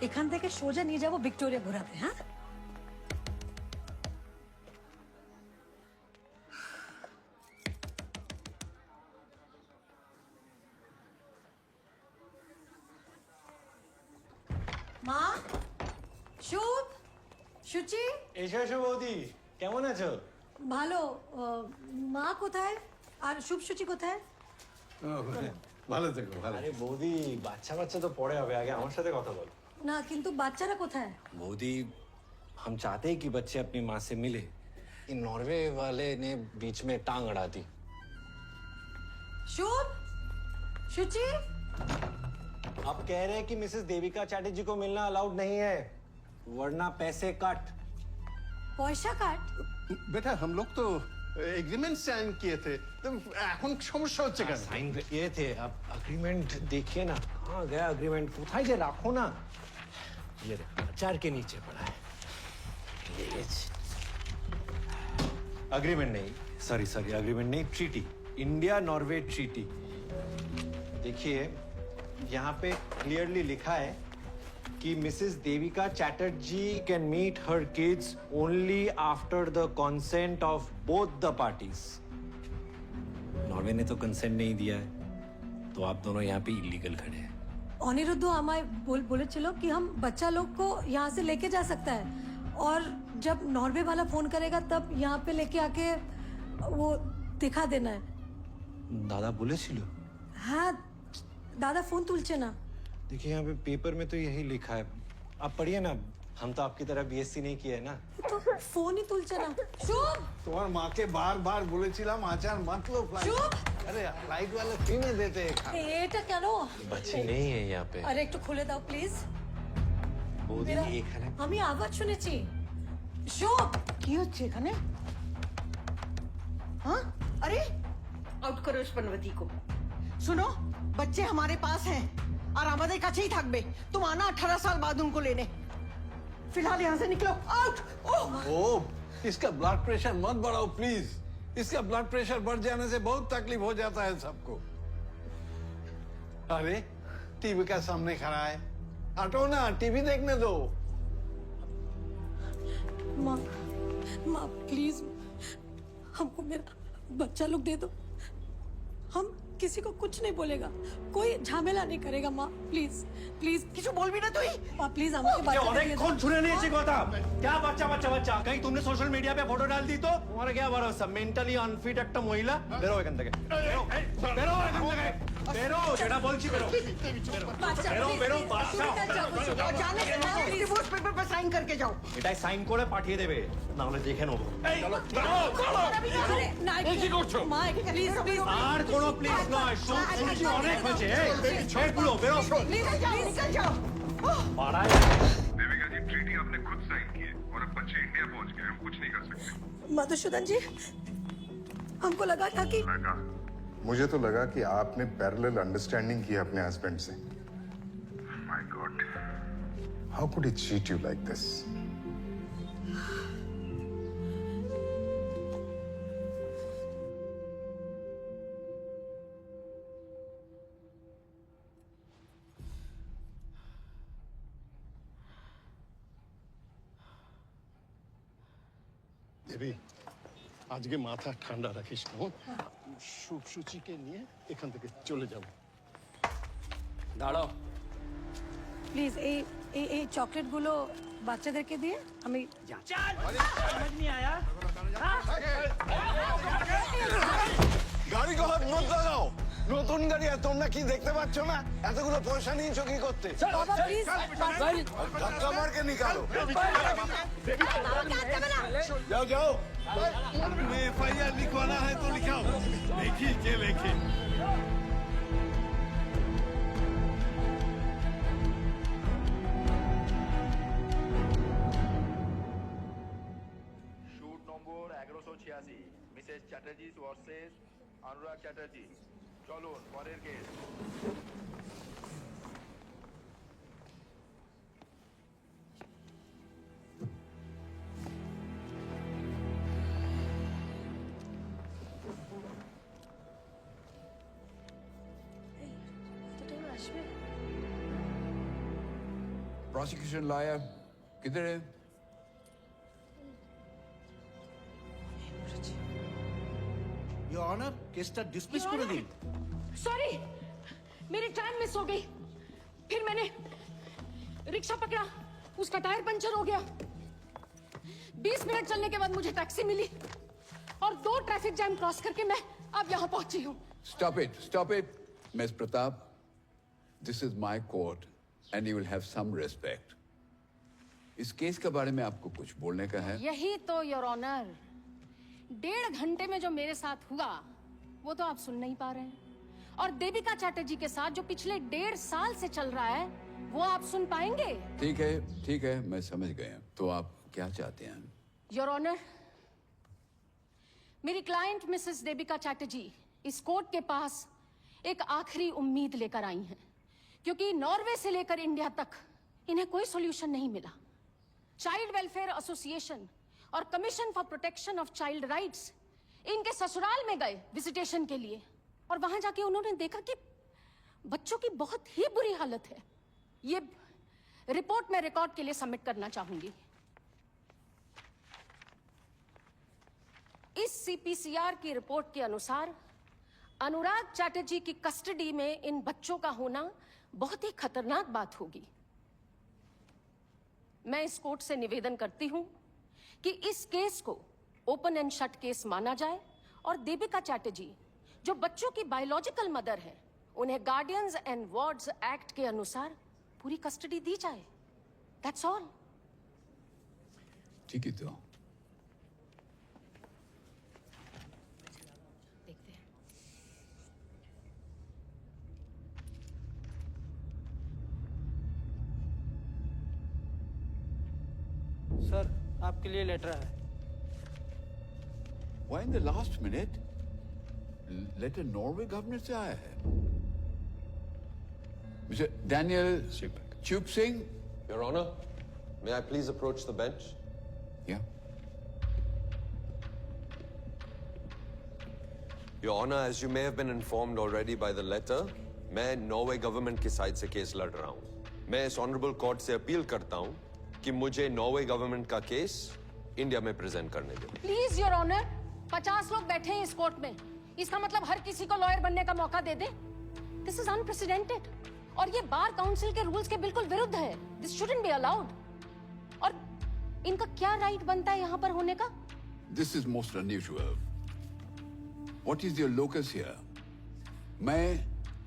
এখান থেকে সোজা নিয়ে যাব ভিক্টোরিয়া ঘোরাতে। হ্যাঁ, মা, শুভ, সুচি। এসো এসো বৌদি, কেমন আছো? ভালো। মা কোথায় আর শুভ সুচি কোথায়? ভালো থেকো, ভালো। আরে বৌদি, বাচ্চা বাচ্চা তো পরে হবে, আগে আমার সাথে কথা বল। না, কিন্তু বাচ্চারা কোথায়? मोदी, हम चाहते हैं कि बच्चे अपनी माँ से मिले। इन नॉर्वे वाले ने बीच में टांग अड़ा दी। शुभ, शुचि। अब कह रहे हैं कि मिसेस देविका चैटर्जी को मिलना अलाउड नहीं है, वरना पैसे कट। पैसा कट? बेटा, हम लोग तो एग्रीमेंट साइन किए थे, तो এখন সমস্যা হচ্ছে কেন? साइन किए थे, अब अग्रीमेंट देखिए ना, कहाँ गया अग्रीमेंट? कोথায় যে রাখো ना, ये चार के नीचे पड़ा है। अग्रीमेंट नहीं, सॉरी अग्रीमेंट नहीं, ट्रीटी, इंडिया नॉर्वे ट्रीटी। देखिए यहाँ पे क्लियरली लिखा है कि Mrs Devika Chatterjee can meet her kids only after the consent of both the parties. Norway ने तो कंसेंट नहीं दिया है, तो आप दोनों यहाँ पे इलीगल खड़े हैं। अनिरुद्ध हमारे बोलेছিল कि हम बच्चा लोग को यहाँ से लेके जा सकता है, और जब नॉर्वे वाला फोन करेगा तब यहाँ पे लेके आके वो दिखा देना है। दादा बोले छिलो? हाँ, दादा फोन तुलचे ना। देखिए यहाँ पे पेपर में तो यही लिखा है, आप पढ़िए ना। हम तो आपकी तरह बीएससी नहीं किया है ना। तो फोन ही तुलचे ना। शुभ, তোমার মাকে বারবার বলেছিলাম আচার মাত্র शुभ। আরে ফ্লাইট वाले फ्री में देते हैं। এটা কেন? बच्चे नहीं है यहाँ पे। আরে একটু খুলে দাও প্লিজ। বৌদি, এখানে আমি আওয়াজ শুনেছি। শুভ, কি হচ্ছে এখানে? हाँ? अरे आउट करो इस पनवती को। सुनो, बच्चे हमारे पास हैं और আমাদের কাছেই থাকবে। तुम आना 18 साल बाद उनको लेने। फिलहाल यहाँ से निकलो, आउट। ओ, इसका ब्लड प्रेशर मत बढ़ाओ प्लीज। इसका ब्लड प्रेशर बढ़ जाने से बहुत तकलीफ हो जाता है सबको। अरे टीवी का सामने खड़ा है, हटो ना, टीवी देखने दो। माँ, माँ प्लीज हमको मेरा बच्चा लोग दे दो। हम किसी को कुछ नहीं बोलेगा, कोई झमेला नहीं करेगा। माँ प्लीज प्लीज কিছু বলবি না তুই? माँ प्लीज আমাকে বাচ্চা দিয়ে অনেক दो। কোন শুনে নিয়েছি কথা। क्या बच्चा बच्चा बच्चा? कहीं तुमने सोशल मीडिया पे फोटो डाल दी तो तुम्हारा क्या भरोसा? मेंटली अनफिट একটা মহিলা। বেরো এখান থেকে, বেরো এখান থেকে, বেরো, যেটা বলছি বেরো, বেরো বেরো। বাচ্চা जाने के बाद डिवोर्स पेपर पे साइन करके जाओ। এটাই সাইন করে পাঠিয়ে দেবে, না হলে দেখে নেবো। চলো আরে না, কি করছো? মা প্লিজ প্লিজ। আর কোনো প্লিজ নয়, শুনছি অনেক হয়েছে। এই পুরো বেরো, निकल जाओ, निकल जाओ। পাড়ায় देविका जी, ट्रीटी आपने खुद साइन की है और और अब बच्चे इंडिया पहुंच गए, हम कुछ नहीं कर सकते। मधुसूदन जी, हमको लगा था कि मुझे तो लगा कि आपने पैरेलल अंडरस्टैंडिंग की अपने हस्बैंड से। My god, how could he cheat you like this? Devi, আজকে মাথা ঠান্ডা রাখিস কেমন? সুচিকে নিয়ে এখান থেকে চলে যাব। দাঁড়াও। প্লিজ এই চকলেটগুলো বাচ্চাদেরকে দিয়ে আমি গাড়ি কখন মত লাগাও, নতুন গাড়ি আর তোমরা কি দেখতে পাচ্ছ না? এতগুলো পয়সা নিয়েছো কি করতে? ধাক্কা মারকে নিকালো। जाओ जाओ, मैं एफआईआर लिखवाना है तो लिखाओ। देखी के लेके শুট নম্বর 1186 মিসেস চ্যাটার্জি ভার্সেস অনুরাগ চ্যাটার্জি। চলুন পরের কেস। प्रोसिक्यूशन लॉयर किधर है? योर ऑनर, केसটা डिसमिस করে দিন। सॉरी, मेरी ट्रेन मिस हो गई। फिर मैंने रिक्शा पकड़ा, उसका टायर पंचर हो गया। 20 मिनट चलने के बाद मुझे टैक्सी मिली और 2 ट्रैफिक जैम क्रॉस करके मैं अब यहाँ पहुंची हूँ। Stop it, Miss Pratap. This is my court and you will have some respect. इस केस के बारे में आपको कुछ बोलने का है? यही तो योर ऑनर, 1.5 घंटे में जो मेरे साथ हुआ वो तो आप सुन नहीं पा रहे हैं, और देविका चैटर्जी के साथ जो पिछले 1.5 साल से चल रहा है वो आप सुन पाएंगे? ठीक है, मैं समझ गया। तो आप क्या चाहते हैं? योर ऑनर, मेरी क्लाइंट मिसेस देविका चैटर्जी इस कोर्ट के पास एक आखिरी उम्मीद लेकर आई हैं, क्योंकि नॉर्वे से लेकर इंडिया तक इन्हें कोई सॉल्यूशन नहीं मिला। चाइल्ड वेलफेयर एसोसिएशन और commission for protection of child rights इनके ससुराल में गए विजिटेशन के लिए, और वहां जाके उन्होंने देखा कि बच्चों की बहुत ही बुरी हालत है। ये रिपोर्ट मैं रिकॉर्ड के लिए सबमिट करना चाहूंगी। इस सीपीसीआर की रिपोर्ट के अनुसार अनुराग चैटर्जी की कस्टडी में इन बच्चों का होना बहुत ही खतरनाक बात होगी। मैं इस कोर्ट से निवेदन करती हूं कि इस केस को ओपन एंड शट केस माना जाए और देविका चैटर्जी जो बच्चों की बायोलॉजिकल मदर है उन्हें गार्डियंस एंड वार्ड्स एक्ट के अनुसार पूरी कस्टडी दी जाए। That's all. ठीक है, तो देखते हैं। सर, आपके लिए लेटर है। Why in the last minute? Letter Norway government से आया है। मिस्टर डैनियल चुप Singh. Your Honor, may I please approach the bench? Yeah. Your Honor, as you may have been informed already by the letter, मैं Norway government की side से case लड़ रहा हूं। मैं इस ऑनरेबल कोर्ट से अपील करता हूं कि मुझे नॉर्वे गवर्नमेंट का केस इंडिया में प्रेजेंट करने दें। प्लीज योर ऑनर, 50 लोग बैठे हैं इस कोर्ट में, इसका मतलब हर किसी को लॉयर बनने का मौका दे दे? दिस इज अनप्रेसिडेंटेड और ये बार काउंसिल के रूल्स के बिल्कुल विरुद्ध है। This shouldn't be allowed. और इनका क्या राइट बनता है यहाँ पर होने का? This is most unusual. What is your locus here? मैं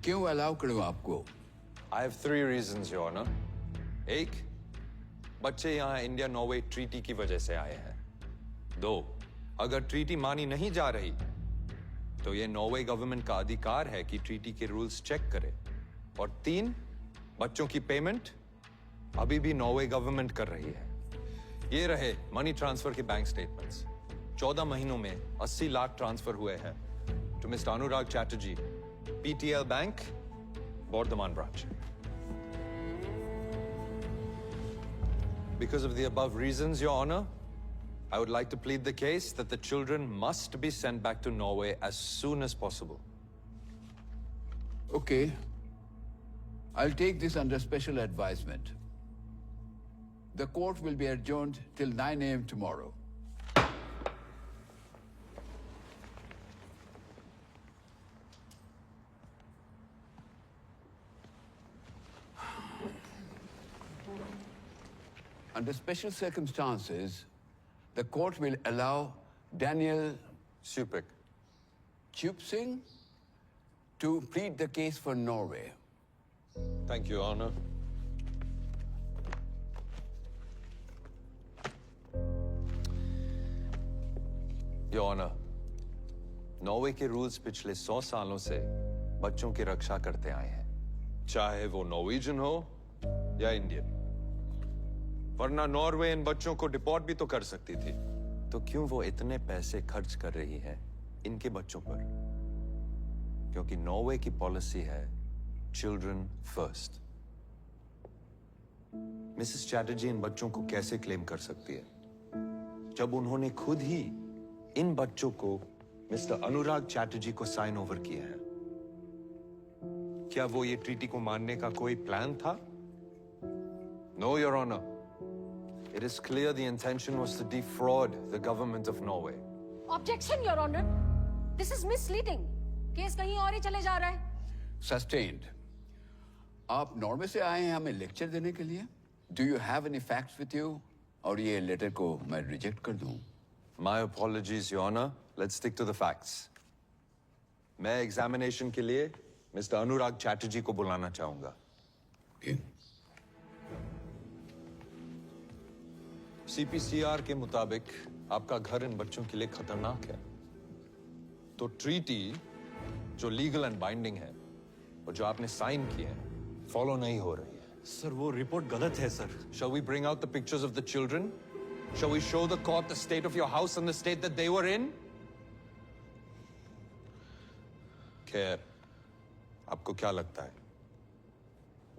क्यों अलाउ करूं आपको? I have 3 reasons, Your Honor. 1, बच्चे यहाँ इंडिया नॉर्वे ट्रीटी की वजह से आए हैं। 2, अगर ट्रीटी मानी नहीं जा रही तो ये नॉर्वे गवर्नमेंट का अधिकार है कि ट्रीटी के रूल्स चेक करे। और 3, बच्चों की पेमेंट अभी भी नॉर्वे गवर्नमेंट कर रही है। ये रहे मनी ट्रांसफर के बैंक स्टेटमेंट्स। 14 महीनों में 80 लाख ट्रांसफर हुए हैं to mister Anurag Chatterjee, PTL बैंक, Bardhaman branch. Because of the above reasons, Your Honor, I would like to plead the case that the children must be sent back to Norway as soon as possible. Okay. I'll take this under special advisement. The court will be adjourned till 9 a.m. tomorrow. Under special circumstances, the court will allow Daniel Chupsing to plead the case for Norway. Thank you, Your Honor. Your Honor, Norway के rules पिछले 100 सालों से बच्चों की रक्षा करते आए हैं, चाहे वो नॉर्वेजियन हो या इंडियन। वरना नॉर्वे इन बच्चों को डिपोर्ट भी तो कर सकती थी। तो क्यों वो इतने पैसे खर्च कर रही है इनके बच्चों पर? क्योंकि नॉर्वे की पॉलिसी है चिल्ड्रन फर्स्ट। मिसेस चैटर्जी इन बच्चों को कैसे क्लेम कर सकती है जब उन्होंने खुद ही इन बच्चों को मिस्टर अनुराग चैटर्जी को साइन ओवर किया है? क्या वो ये ट्रीटी को मानने का कोई प्लान था? No, your honour. It is clear the intention was to defraud the government of Norway. Objection, Your Honor. This is misleading. Case कहीं और ही चले जा रहा है। Sustained. आप नॉर्वे से आए हैं हमें लेक्चर देने के लिए? Do you have any facts with you? और ये लेटर को मैं रिजेक्ट कर दूं? My apologies, Your Honor. Let's stick to the facts. मैं एग्जामिनेशन के लिए मिस्टर अनुराग चैटर्जी को बुलाना चाहूंगा। CPCR के मुताबिक आपका घर इन बच्चों के लिए खतरनाक है। तो ट्रीटी जो लीगल एंड बाइंडिंग है और जो आपने साइन की है फॉलो नहीं हो रही है। सर वो रिपोर्ट गलत है sir. Shall we bring out the pictures of the children? Shall we show the court the state of your house and the state that they were in? खैर, आपको क्या लगता है?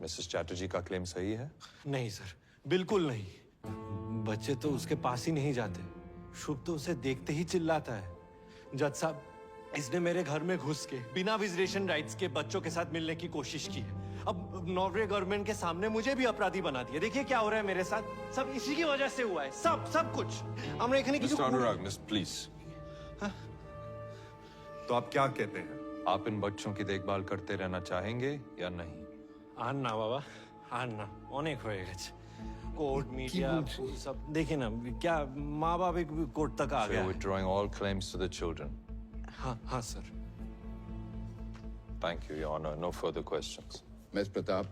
मिसेस चैटर्जी का क्लेम सही है? नहीं सर, बिल्कुल नहीं। बच्चे तो उसके पास ही नहीं जाते। शुभ तो उसे देखते ही चिल्लाता है। जज साहब, इसने मेरे घर में घुस के बिना विजिटेशन राइट्स के बच्चों के साथ मिलने की कोशिश की है। अब नॉर्वे गवर्नमेंट के सामने मुझे भी अपराधी बना दिया। देखिए क्या हो रहा है मेरे साथ। सब इसी की वजह से हुआ है। सब कुछ। हमने एखने मिस्टर अनुराग, मिस प्लीज। तो आप क्या कहते हैं? आप इन बच्चों की देखभाल करते रहना चाहेंगे या नहीं? आन्ना बाबा, आन्ना अनेक हो गए। कोर्ट मीडिया सब देखिए ना, क्या माँ बाप एक कोर्ट तक आ गया। Withdrawing all claims to the children. हाँ sir. Thank you, Your Honor. No further questions. Miss Pratap,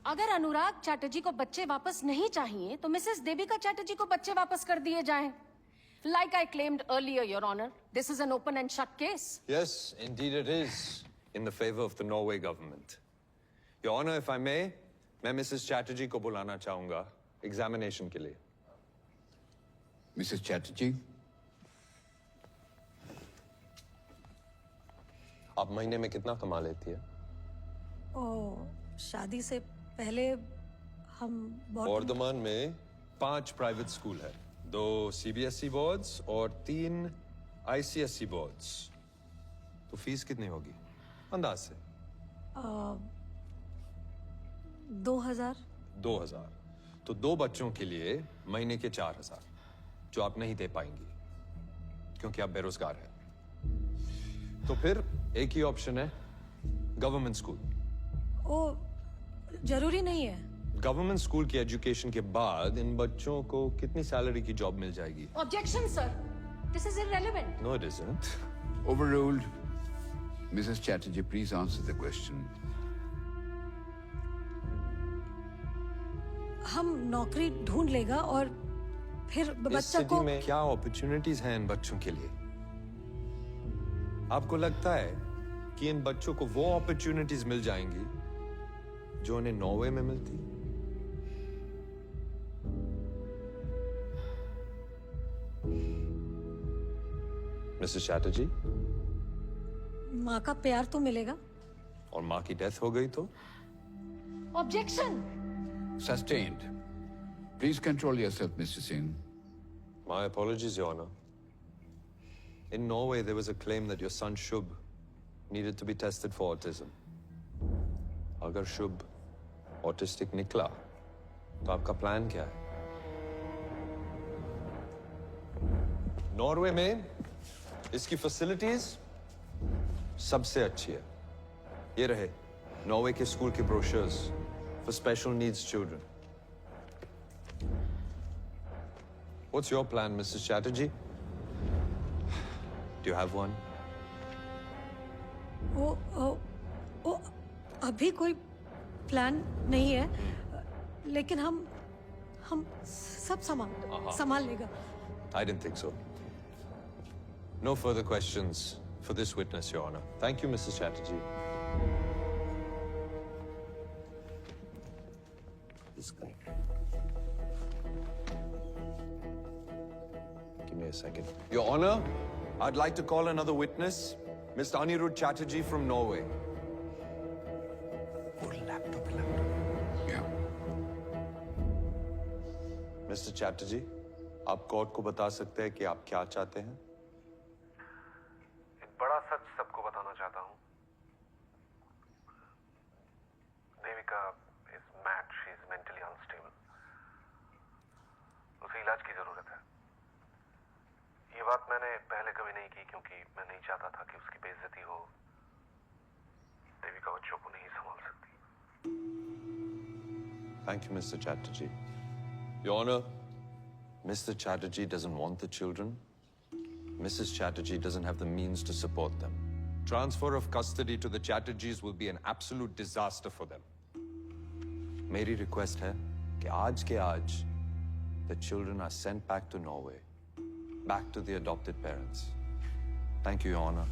अगर अनुराग चैटर्जी को बच्चे वापस नहीं चाहिए तो मिसेस देविका चैटर्जी को बच्चे वापस कर दिए जाएं। Like I claimed earlier, Your Honor, this is an open and shut case. Yes, indeed it is, in the favor of the Norway government. Your Honor, if I may, मैं मिसेस चैटर्जी को बुलाना चाहूंगा एग्जामिनेशन के लिए। Mrs Chatterjee, आप महीने में कितना कमा लेती है? शादी से पहले हम बर्धमान में 5 प्राइवेट स्कूल है, 2 CBSE बोर्ड्स और 3 ICSE बोर्ड्स। तो फीस कितनी होगी अंदाज से? 2000। 2000। तो 2 बच्चों के लिए महीने के 4000, जो आप नहीं दे पाएंगी क्योंकि आप बेरोजगार हैं। तो फिर एक ही ऑप्शन है, गवर्नमेंट स्कूल। जरूरी नहीं है। गवर्नमेंट स्कूल की एजुकेशन के बाद इन बच्चों को कितनी सैलरी की जॉब मिल जाएगी? Objection, sir. This is irrelevant. No, it isn't. Overruled. Mrs. Chatterjee, please answer the question. हम नौकरी ढूंढ लेगा और फिर इस बच्चा सिटी को में क्या अपॉर्चुनिटीज हैं इन बच्चों के लिए? आपको लगता है कि इन बच्चों को वो अपॉर्चुनिटीज मिल जाएंगी जो उन्हें नॉर्वे में मिलती? मिसेस चैटर्जी, माँ का प्यार तो मिलेगा। और माँ की डेथ हो गई तो? Objection. Sustained. Please control yourself, Mr. Singh. My apologies, Your Honor. In Norway, there was a claim that your son Shubh needed to be tested for autism. अगर शुभ ऑटिस्टिक निकला, तो आपका प्लान क्या है? नॉर्वे में इसकी फैसिलिटीज सबसे अच्छी है। ये रहे नॉर्वे के स्कूल के brochures for special needs children. What's your plan, Mrs. Chatterjee? Do you have one? वो अभी कोई प्लान नहीं है, लेकिन हम सब संभाल लेगा। I didn't think so. No further questions for this witness, Your Honor. Thank you, Mrs. Chatterjee. This guy. Give me a second. Your Honor, I'd like to call another witness, Mr. Anirudh Chatterjee from Norway. Mr. Chatterjee, आप court को बता सकते हैं कि आप क्या चाहते हैं? एक बड़ा सच सबको बताना चाहता हूँ। Devika is mad, she is mentally unstable. उसे इलाज की जरूरत है। ये बात मैंने पहले कभी नहीं की क्योंकि मैं नहीं चाहता था कि उसकी बेइज्जती हो। देविका बच्चों को नहीं संभाल सकती। Thank you, Mr. Chatterjee. Your Honor, Mr. Chatterjee doesn't want the children. Mrs. Chatterjee doesn't have the means to support them. Transfer of custody to the Chatterjees will be an absolute disaster for them. मेरी request है कि आज के आज the children are sent back to Norway, back to the adopted parents. Thank you, Your Honor.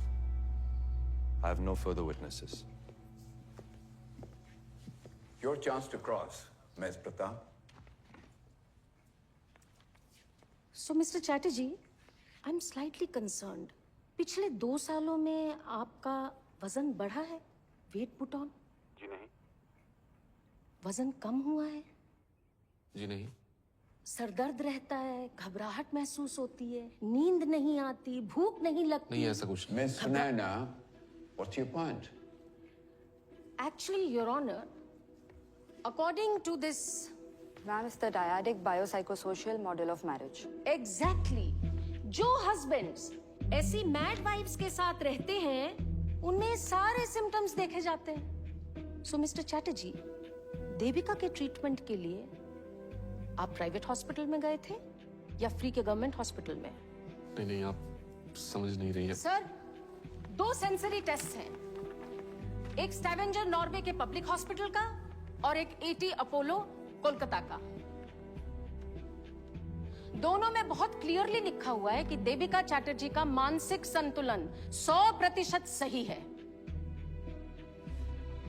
I have no further witnesses. Your chance to cross, Ms. Pratap. So, Mr. Chatterjee, I'm slightly concerned. पिछले 2 सालों में आपका वजन बढ़ा है? Weight put on? जी नहीं। वजन कम हुआ है? जी नहीं। सर दर्द रहता है, घबराहट महसूस होती है, नींद नहीं आती, भूख नहीं लगती। नहीं, ऐसा कुछ नहीं। Miss Sunaina, what's your point? Actually, Your Honor, according to this Ma'am, it's the dyadic biopsychosocial model of marriage. Exactly. जो husbands ऐसी mad wives के साथ रहते हैं, उनमें सारे symptoms देखे जाते हैं। So, Mr. Chatterjee, देविका के ट्रीटमेंट के लिए आप प्राइवेट हॉस्पिटल में गए थे या फ्री के गवर्नमेंट हॉस्पिटल में? नहीं, आप समझ नहीं रही हैं। सर, 2 सेंसरी टेस्ट हैं, एक स्टैवेंजर नॉर्वे के पब्लिक हॉस्पिटल का और एक एटी अपोलो कोलकाता का। दोनों में बहुत क्लियरली लिखा हुआ है कि देविका चैटर्जी का मानसिक संतुलन 100% सही है।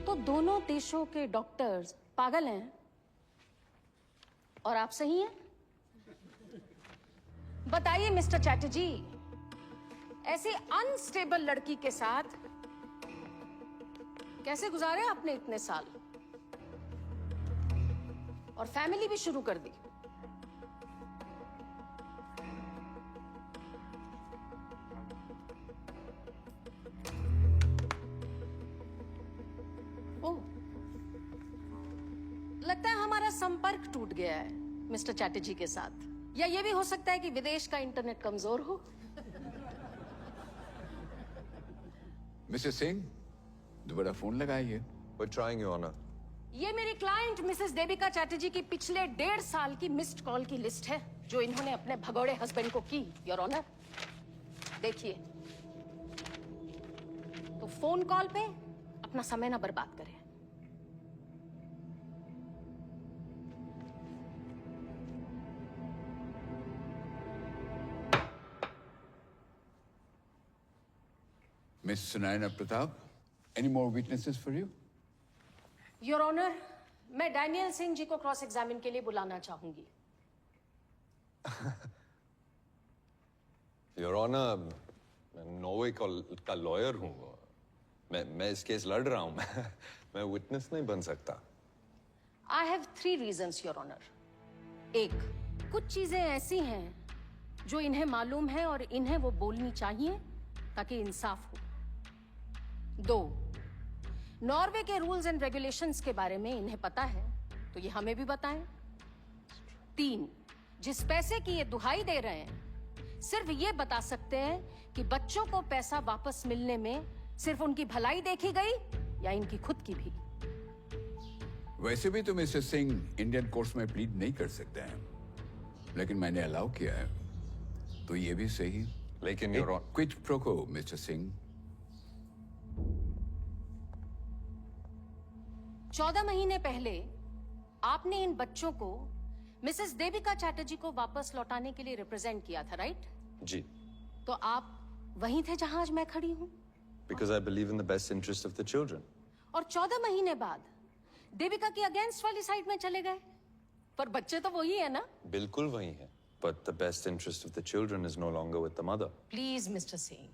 तो दोनों देशों के डॉक्टर्स पागल हैं और आप सही हैं? बताइए मिस्टर चैटर्जी, ऐसी अनस्टेबल लड़की के साथ कैसे गुजारे आपने इतने साल और फैमिली भी शुरू कर दी? ओह, लगता है हमारा संपर्क टूट गया है मिस्टर चैटर्जी के साथ, या ये भी हो सकता है कि विदेश का इंटरनेट कमजोर हो। मिसेस सिंह, दोबारा फोन लगाइए। We're trying, Your Honor. ये मेरी क्लाइंट मिसेस देविका चैटर्जी की पिछले 1.5 साल की मिस्ड कॉल की लिस्ट है जो इन्होंने अपने भगोड़े हस्बैंड को की, योर ऑनर। देखिए, तो फोन कॉल पे अपना समय ना बर्बाद करें। Miss Sunaina Pratap, any more witnesses for you? Your honour, मैं डैनियल सिंह जी को क्रॉस एग्जामिन के लिए बुलाना चाहूंगी। Your Honor, नॉर्वे का लॉयर हूँ। मैं इस केस लड़ रहा हूँ। मैं विटनेस नहीं बन सकता। I have 3 reasons, Your Honor. 1, कुछ चीजें ऐसी हैं जो इन्हें मालूम है और इन्हें वो बोलनी चाहिए ताकि इंसाफ हो। 2, नॉर्वे के रूल्स एंड रेगुलेशंस के बारे में इन्हें पता है तो ये हमें भी बताएं। 3, जिस पैसे की ये दुहाई दे रहे हैं सिर्फ ये बता सकते हैं कि बच्चों को पैसा वापस मिलने में सिर्फ उनकी भलाई देखी गई या इनकी खुद की भी। वैसे भी तो मिस्टर सिंह इंडियन कोर्ट्स में प्लीड नहीं कर सकते हैं, लेकिन मैंने अलाउ किया है तो ये भी सही। लेकिन क्विड प्रो को मिस्टर सिंह। 14 महीने पहले आपने इन बच्चों को मिसेस देविका चैटर्जी को वापस लौटाने के लिए रिप्रेजेंट किया था, राइट? जी। तो आप वहीं थे जहां आज मैं खड़ी हूं। Because I believe in the best interest of the children. और 14 महीने बाद देविका की अगेंस्ट वाली साइड में चले गए, पर बच्चे तो वही है ना? बिल्कुल वही है। But the best interest of the children is no longer with the mother. Please mister Singh,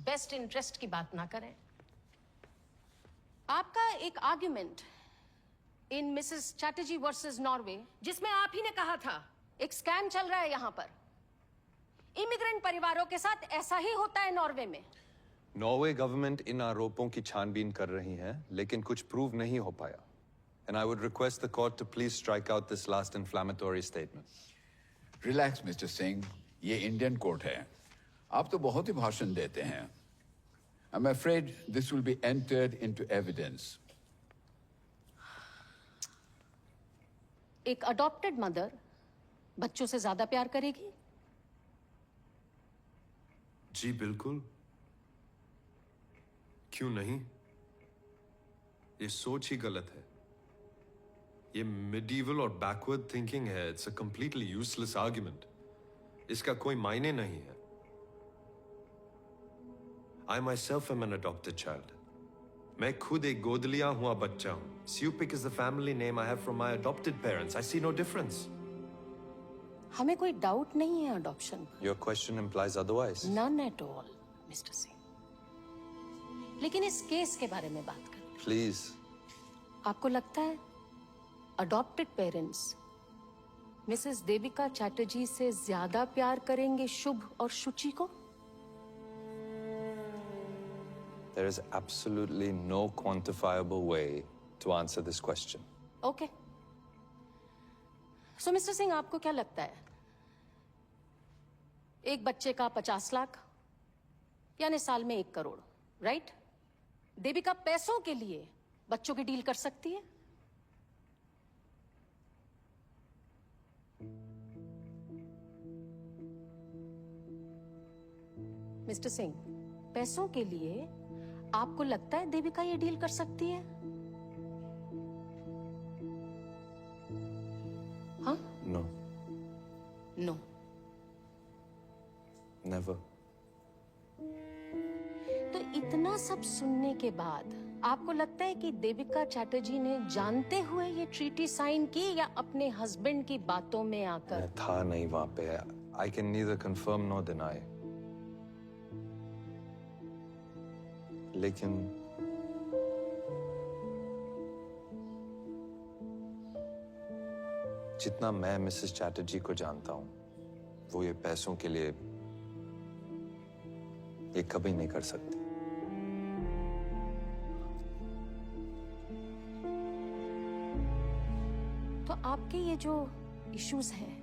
best interest की बात ना करें। आपका एक argument in Mrs Chatterjee versus Norway, जिसमें आप ही ने कहा था एक स्कैम चल रहा है यहाँ पर, इमिग्रेंट परिवारों के साथ ऐसा ही होता है नॉर्वे में। नॉर्वे गवर्नमेंट इन आरोपों की छानबीन कर रही है, लेकिन कुछ प्रूव नहीं हो पाया। And I would request the court to please strike out this last inflammatory statement. Relax mister Singh, ये इंडियन कोर्ट है। आप तो बहुत ही भाषण देते हैं। I'm afraid this will be entered into evidence. एक अडॉप्टेड मदर बच्चों से ज्यादा प्यार करेगी? जी बिल्कुल, क्यों नहीं? ये सोच ही गलत है। ये मिडीवल और बैकवर्ड थिंकिंग है। It's a completely useless argument. इसका कोई मायने नहीं है। I myself am an adopted child. मैं खुद एक गोद लिया हुआ बच्चा हूं। Supik is the family name I have from my adopted parents. I see no difference. हमें कोई डाउट नहीं है अडॉप्शन पर। Your question implies otherwise. None at all, mister Singh. लेकिन इस केस के बारे में बात करें। Please. आपको लगता है adopted parents Mrs Devika Chatterjee से ज्यादा प्यार करेंगे शुभ और शुचि को? There is absolutely no quantifiable way to answer this question. Okay. So, mister Singh, आपको क्या लगता है? एक बच्चे का 50 लाख यानी साल में 1 करोड़, राइट? देविका पैसों के लिए बच्चों की डील कर सकती है? मिस्टर सिंह, पैसों के लिए आपको लगता है देविका ये डील कर सकती है? हाँ? No. No. Never. तो इतना सब सुनने के बाद आपको लगता है कि देविका चैटर्जी ने जानते हुए ये ट्रीटी साइन की या अपने हस्बैंड की बातों में आकर? मैं था नहीं वहां पे। I can neither confirm nor deny. लेकिन जितना मैं मिसेस चैटर्जी को जानता हूं, वो ये पैसों के लिए ये कभी नहीं कर सकती। तो आपके ये जो इश्यूज हैं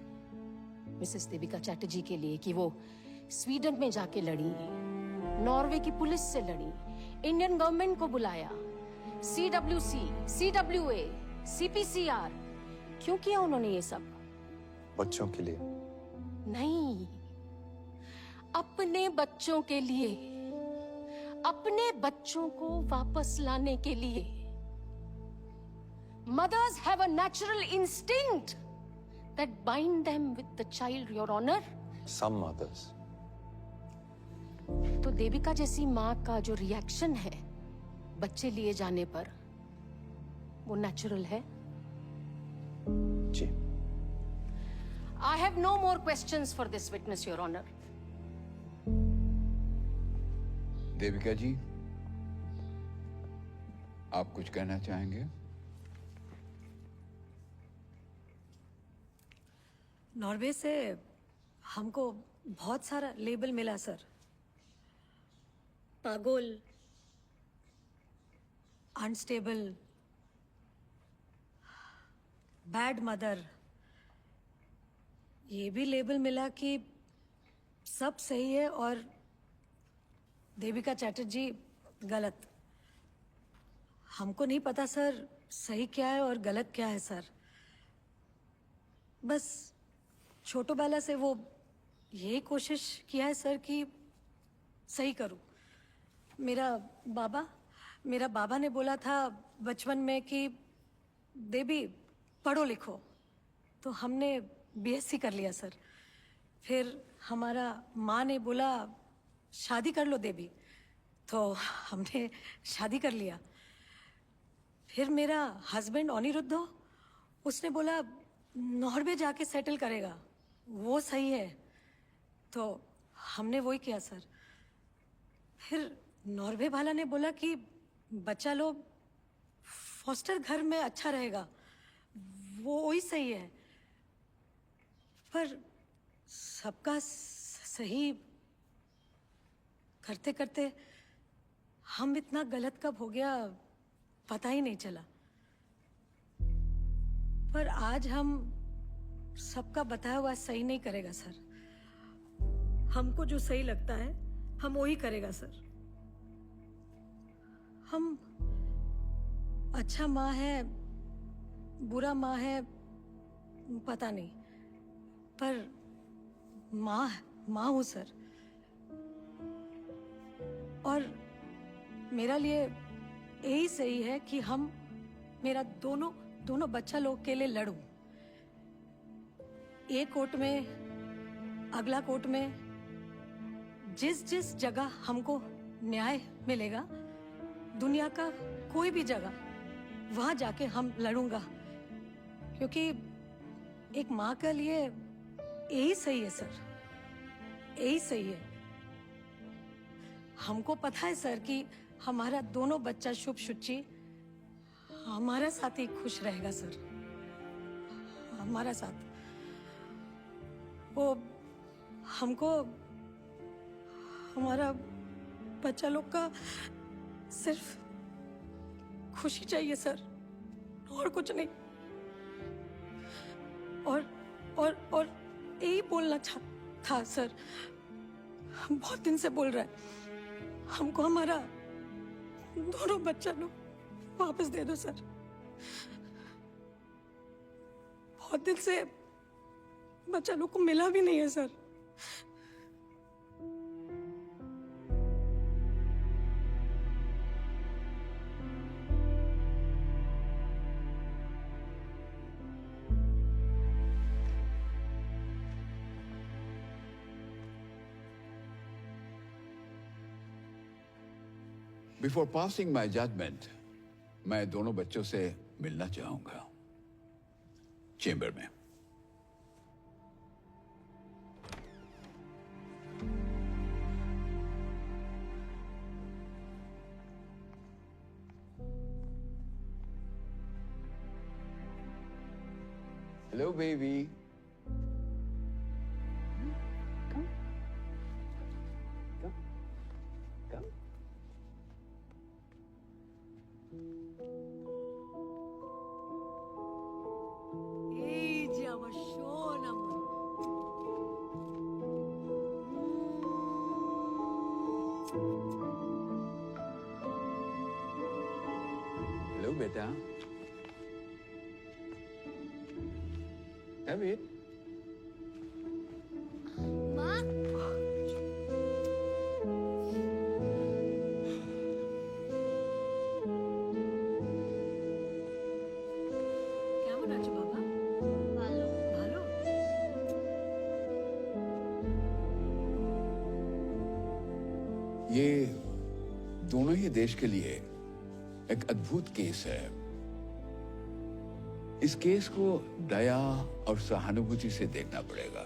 मिसेस देविका चैटर्जी के लिए कि वो स्वीडन में जाके लड़ी, नॉर्वे की पुलिस से लड़ी, इंडियन गवर्नमेंट को बुलाया, CWC, CWA, CPCR, क्यों किया उन्होंने ये सब? बच्चों के लिए नहीं, अपने बच्चों के लिए, अपने बच्चों को वापस लाने के लिए। Mothers have a natural instinct that bind them with the child, Your Honor. Some mothers. तो देविका जैसी माँ का जो रिएक्शन है बच्चे लिए जाने पर, वो नेचुरल है? जी। I have no more questions for this witness, Your Honor. Devika जी, आप कुछ कहना चाहेंगे? नॉर्वे से हमको बहुत सारा लेबल मिला सर। पागल, अनस्टेबल, बैड मदर, ये भी लेबल मिला कि सब सही है और देविका चैटर्जी गलत। हमको नहीं पता सर सही क्या है और गलत क्या है सर। बस छोटो बाला से वो यही कोशिश किया है सर कि सही करूं। मेरा बाबा ने बोला था बचपन में कि देवी पढ़ो लिखो, तो हमने बीएससी कर लिया सर। फिर हमारा माँ ने बोला शादी कर लो देवी, तो हमने शादी कर लिया। फिर मेरा हस्बैंड अनिरुद्ध, उसने बोला नॉर्वे जाके सेटल करेगा, वो सही है, तो हमने वही किया सर। फिर नॉर्वे वाला ने बोला कि बच्चा लोग फॉस्टर घर में अच्छा रहेगा, वो वही सही है। पर सबका सही करते करते हम इतना गलत कब हो गया पता ही नहीं चला। पर आज हम सबका बताया हुआ सही नहीं करेगा सर। हमको जो सही लगता है हम वही करेगा सर। हम अच्छा माँ है बुरा माँ है पता नहीं, पर माँ हूँ सर। और मेरा लिए यही सही है कि हम मेरा दोनों बच्चा लोग के लिए लड़ूं। एक कोर्ट में अगला कोर्ट में, जिस जगह हमको न्याय मिलेगा दुनिया का कोई भी जगह, वहां जाके हम लड़ूंगा। क्योंकि एक माँ के लिए यही सही है सर, यही सही है। हमको पता है सर कि हमारा दोनों बच्चा शुभ शुचि हमारा साथ ही खुश रहेगा सर, हमारा साथ। वो हमको हमारा बच्चा लोग का सिर्फ खुशी चाहिए सर, और कुछ नहीं। और यही बोलना था सर, बहुत दिन से बोल रहा है, हमको हमारा दोनों बच्चा लोग वापस दे दो सर। बहुत दिन से बच्चा लोग को मिला भी नहीं है sir. Before passing my judgment, मैं दोनों बच्चों से मिलना चाहूंगा चेंबर में। Hello, baby. Come. Come. Come. Ei, Diama, chona, mano. Hello, beta. David. কেমন আছো বাবা? ভালো। ভালো? ये दोनों ही देश के लिए एक अद्भुत केस है। इस केस को दया और सहानुभूति से देखना पड़ेगा,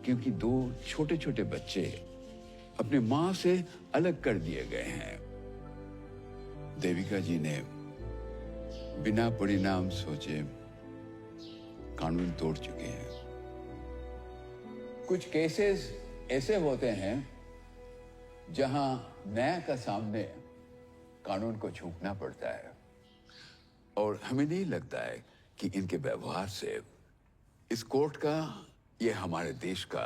क्योंकि दो छोटे छोटे बच्चे अपनी मां से अलग कर दिए गए हैं। देविका जी ने बिना परिणाम सोचे कानून तोड़ चुके हैं। कुछ केसेस ऐसे होते हैं जहां न्याय का सामने कानून को झुकना पड़ता है, और हमें नहीं लगता है कि इनके व्यवहार से इस कोर्ट का, ये हमारे देश का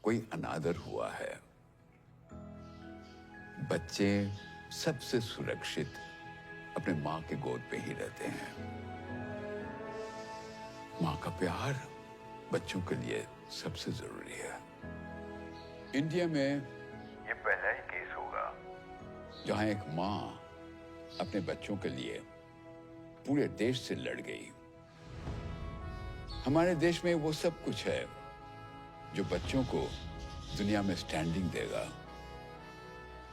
कोई अनादर हुआ है। बच्चे सबसे सुरक्षित अपने मां के गोद पे ही रहते हैं। मां का प्यार बच्चों के लिए सबसे जरूरी है। इंडिया में ये पहला ही केस होगा जहां एक मां अपने बच्चों के लिए पूरे देश से लड़ गई। हमारे देश में वो सब कुछ है जो बच्चों को दुनिया में स्टैंडिंग देगा।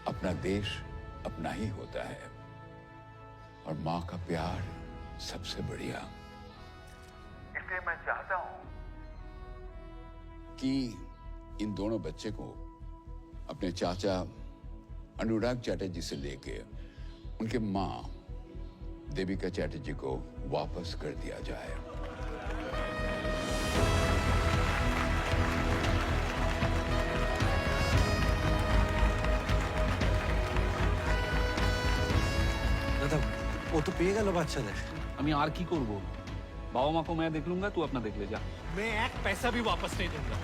अपना देश अपना ही होता है, और मां का प्यार सबसे बढ़िया। इसलिए मैं चाहता हूं कि इन दोनों बच्चे को अपने चाचा अनुराग चैटर्जी से लेके उनके मां देविका चैटर्जी को वापस कर दिया जाए। দাদা ও তো পেয়ে গেল বাচ্চাদের। আমি আর কি করব? বাবা মা को मैं देख लूंगा, तू अपना देख ले जा। मैं एक पैसा भी वापस नहीं दूंगा।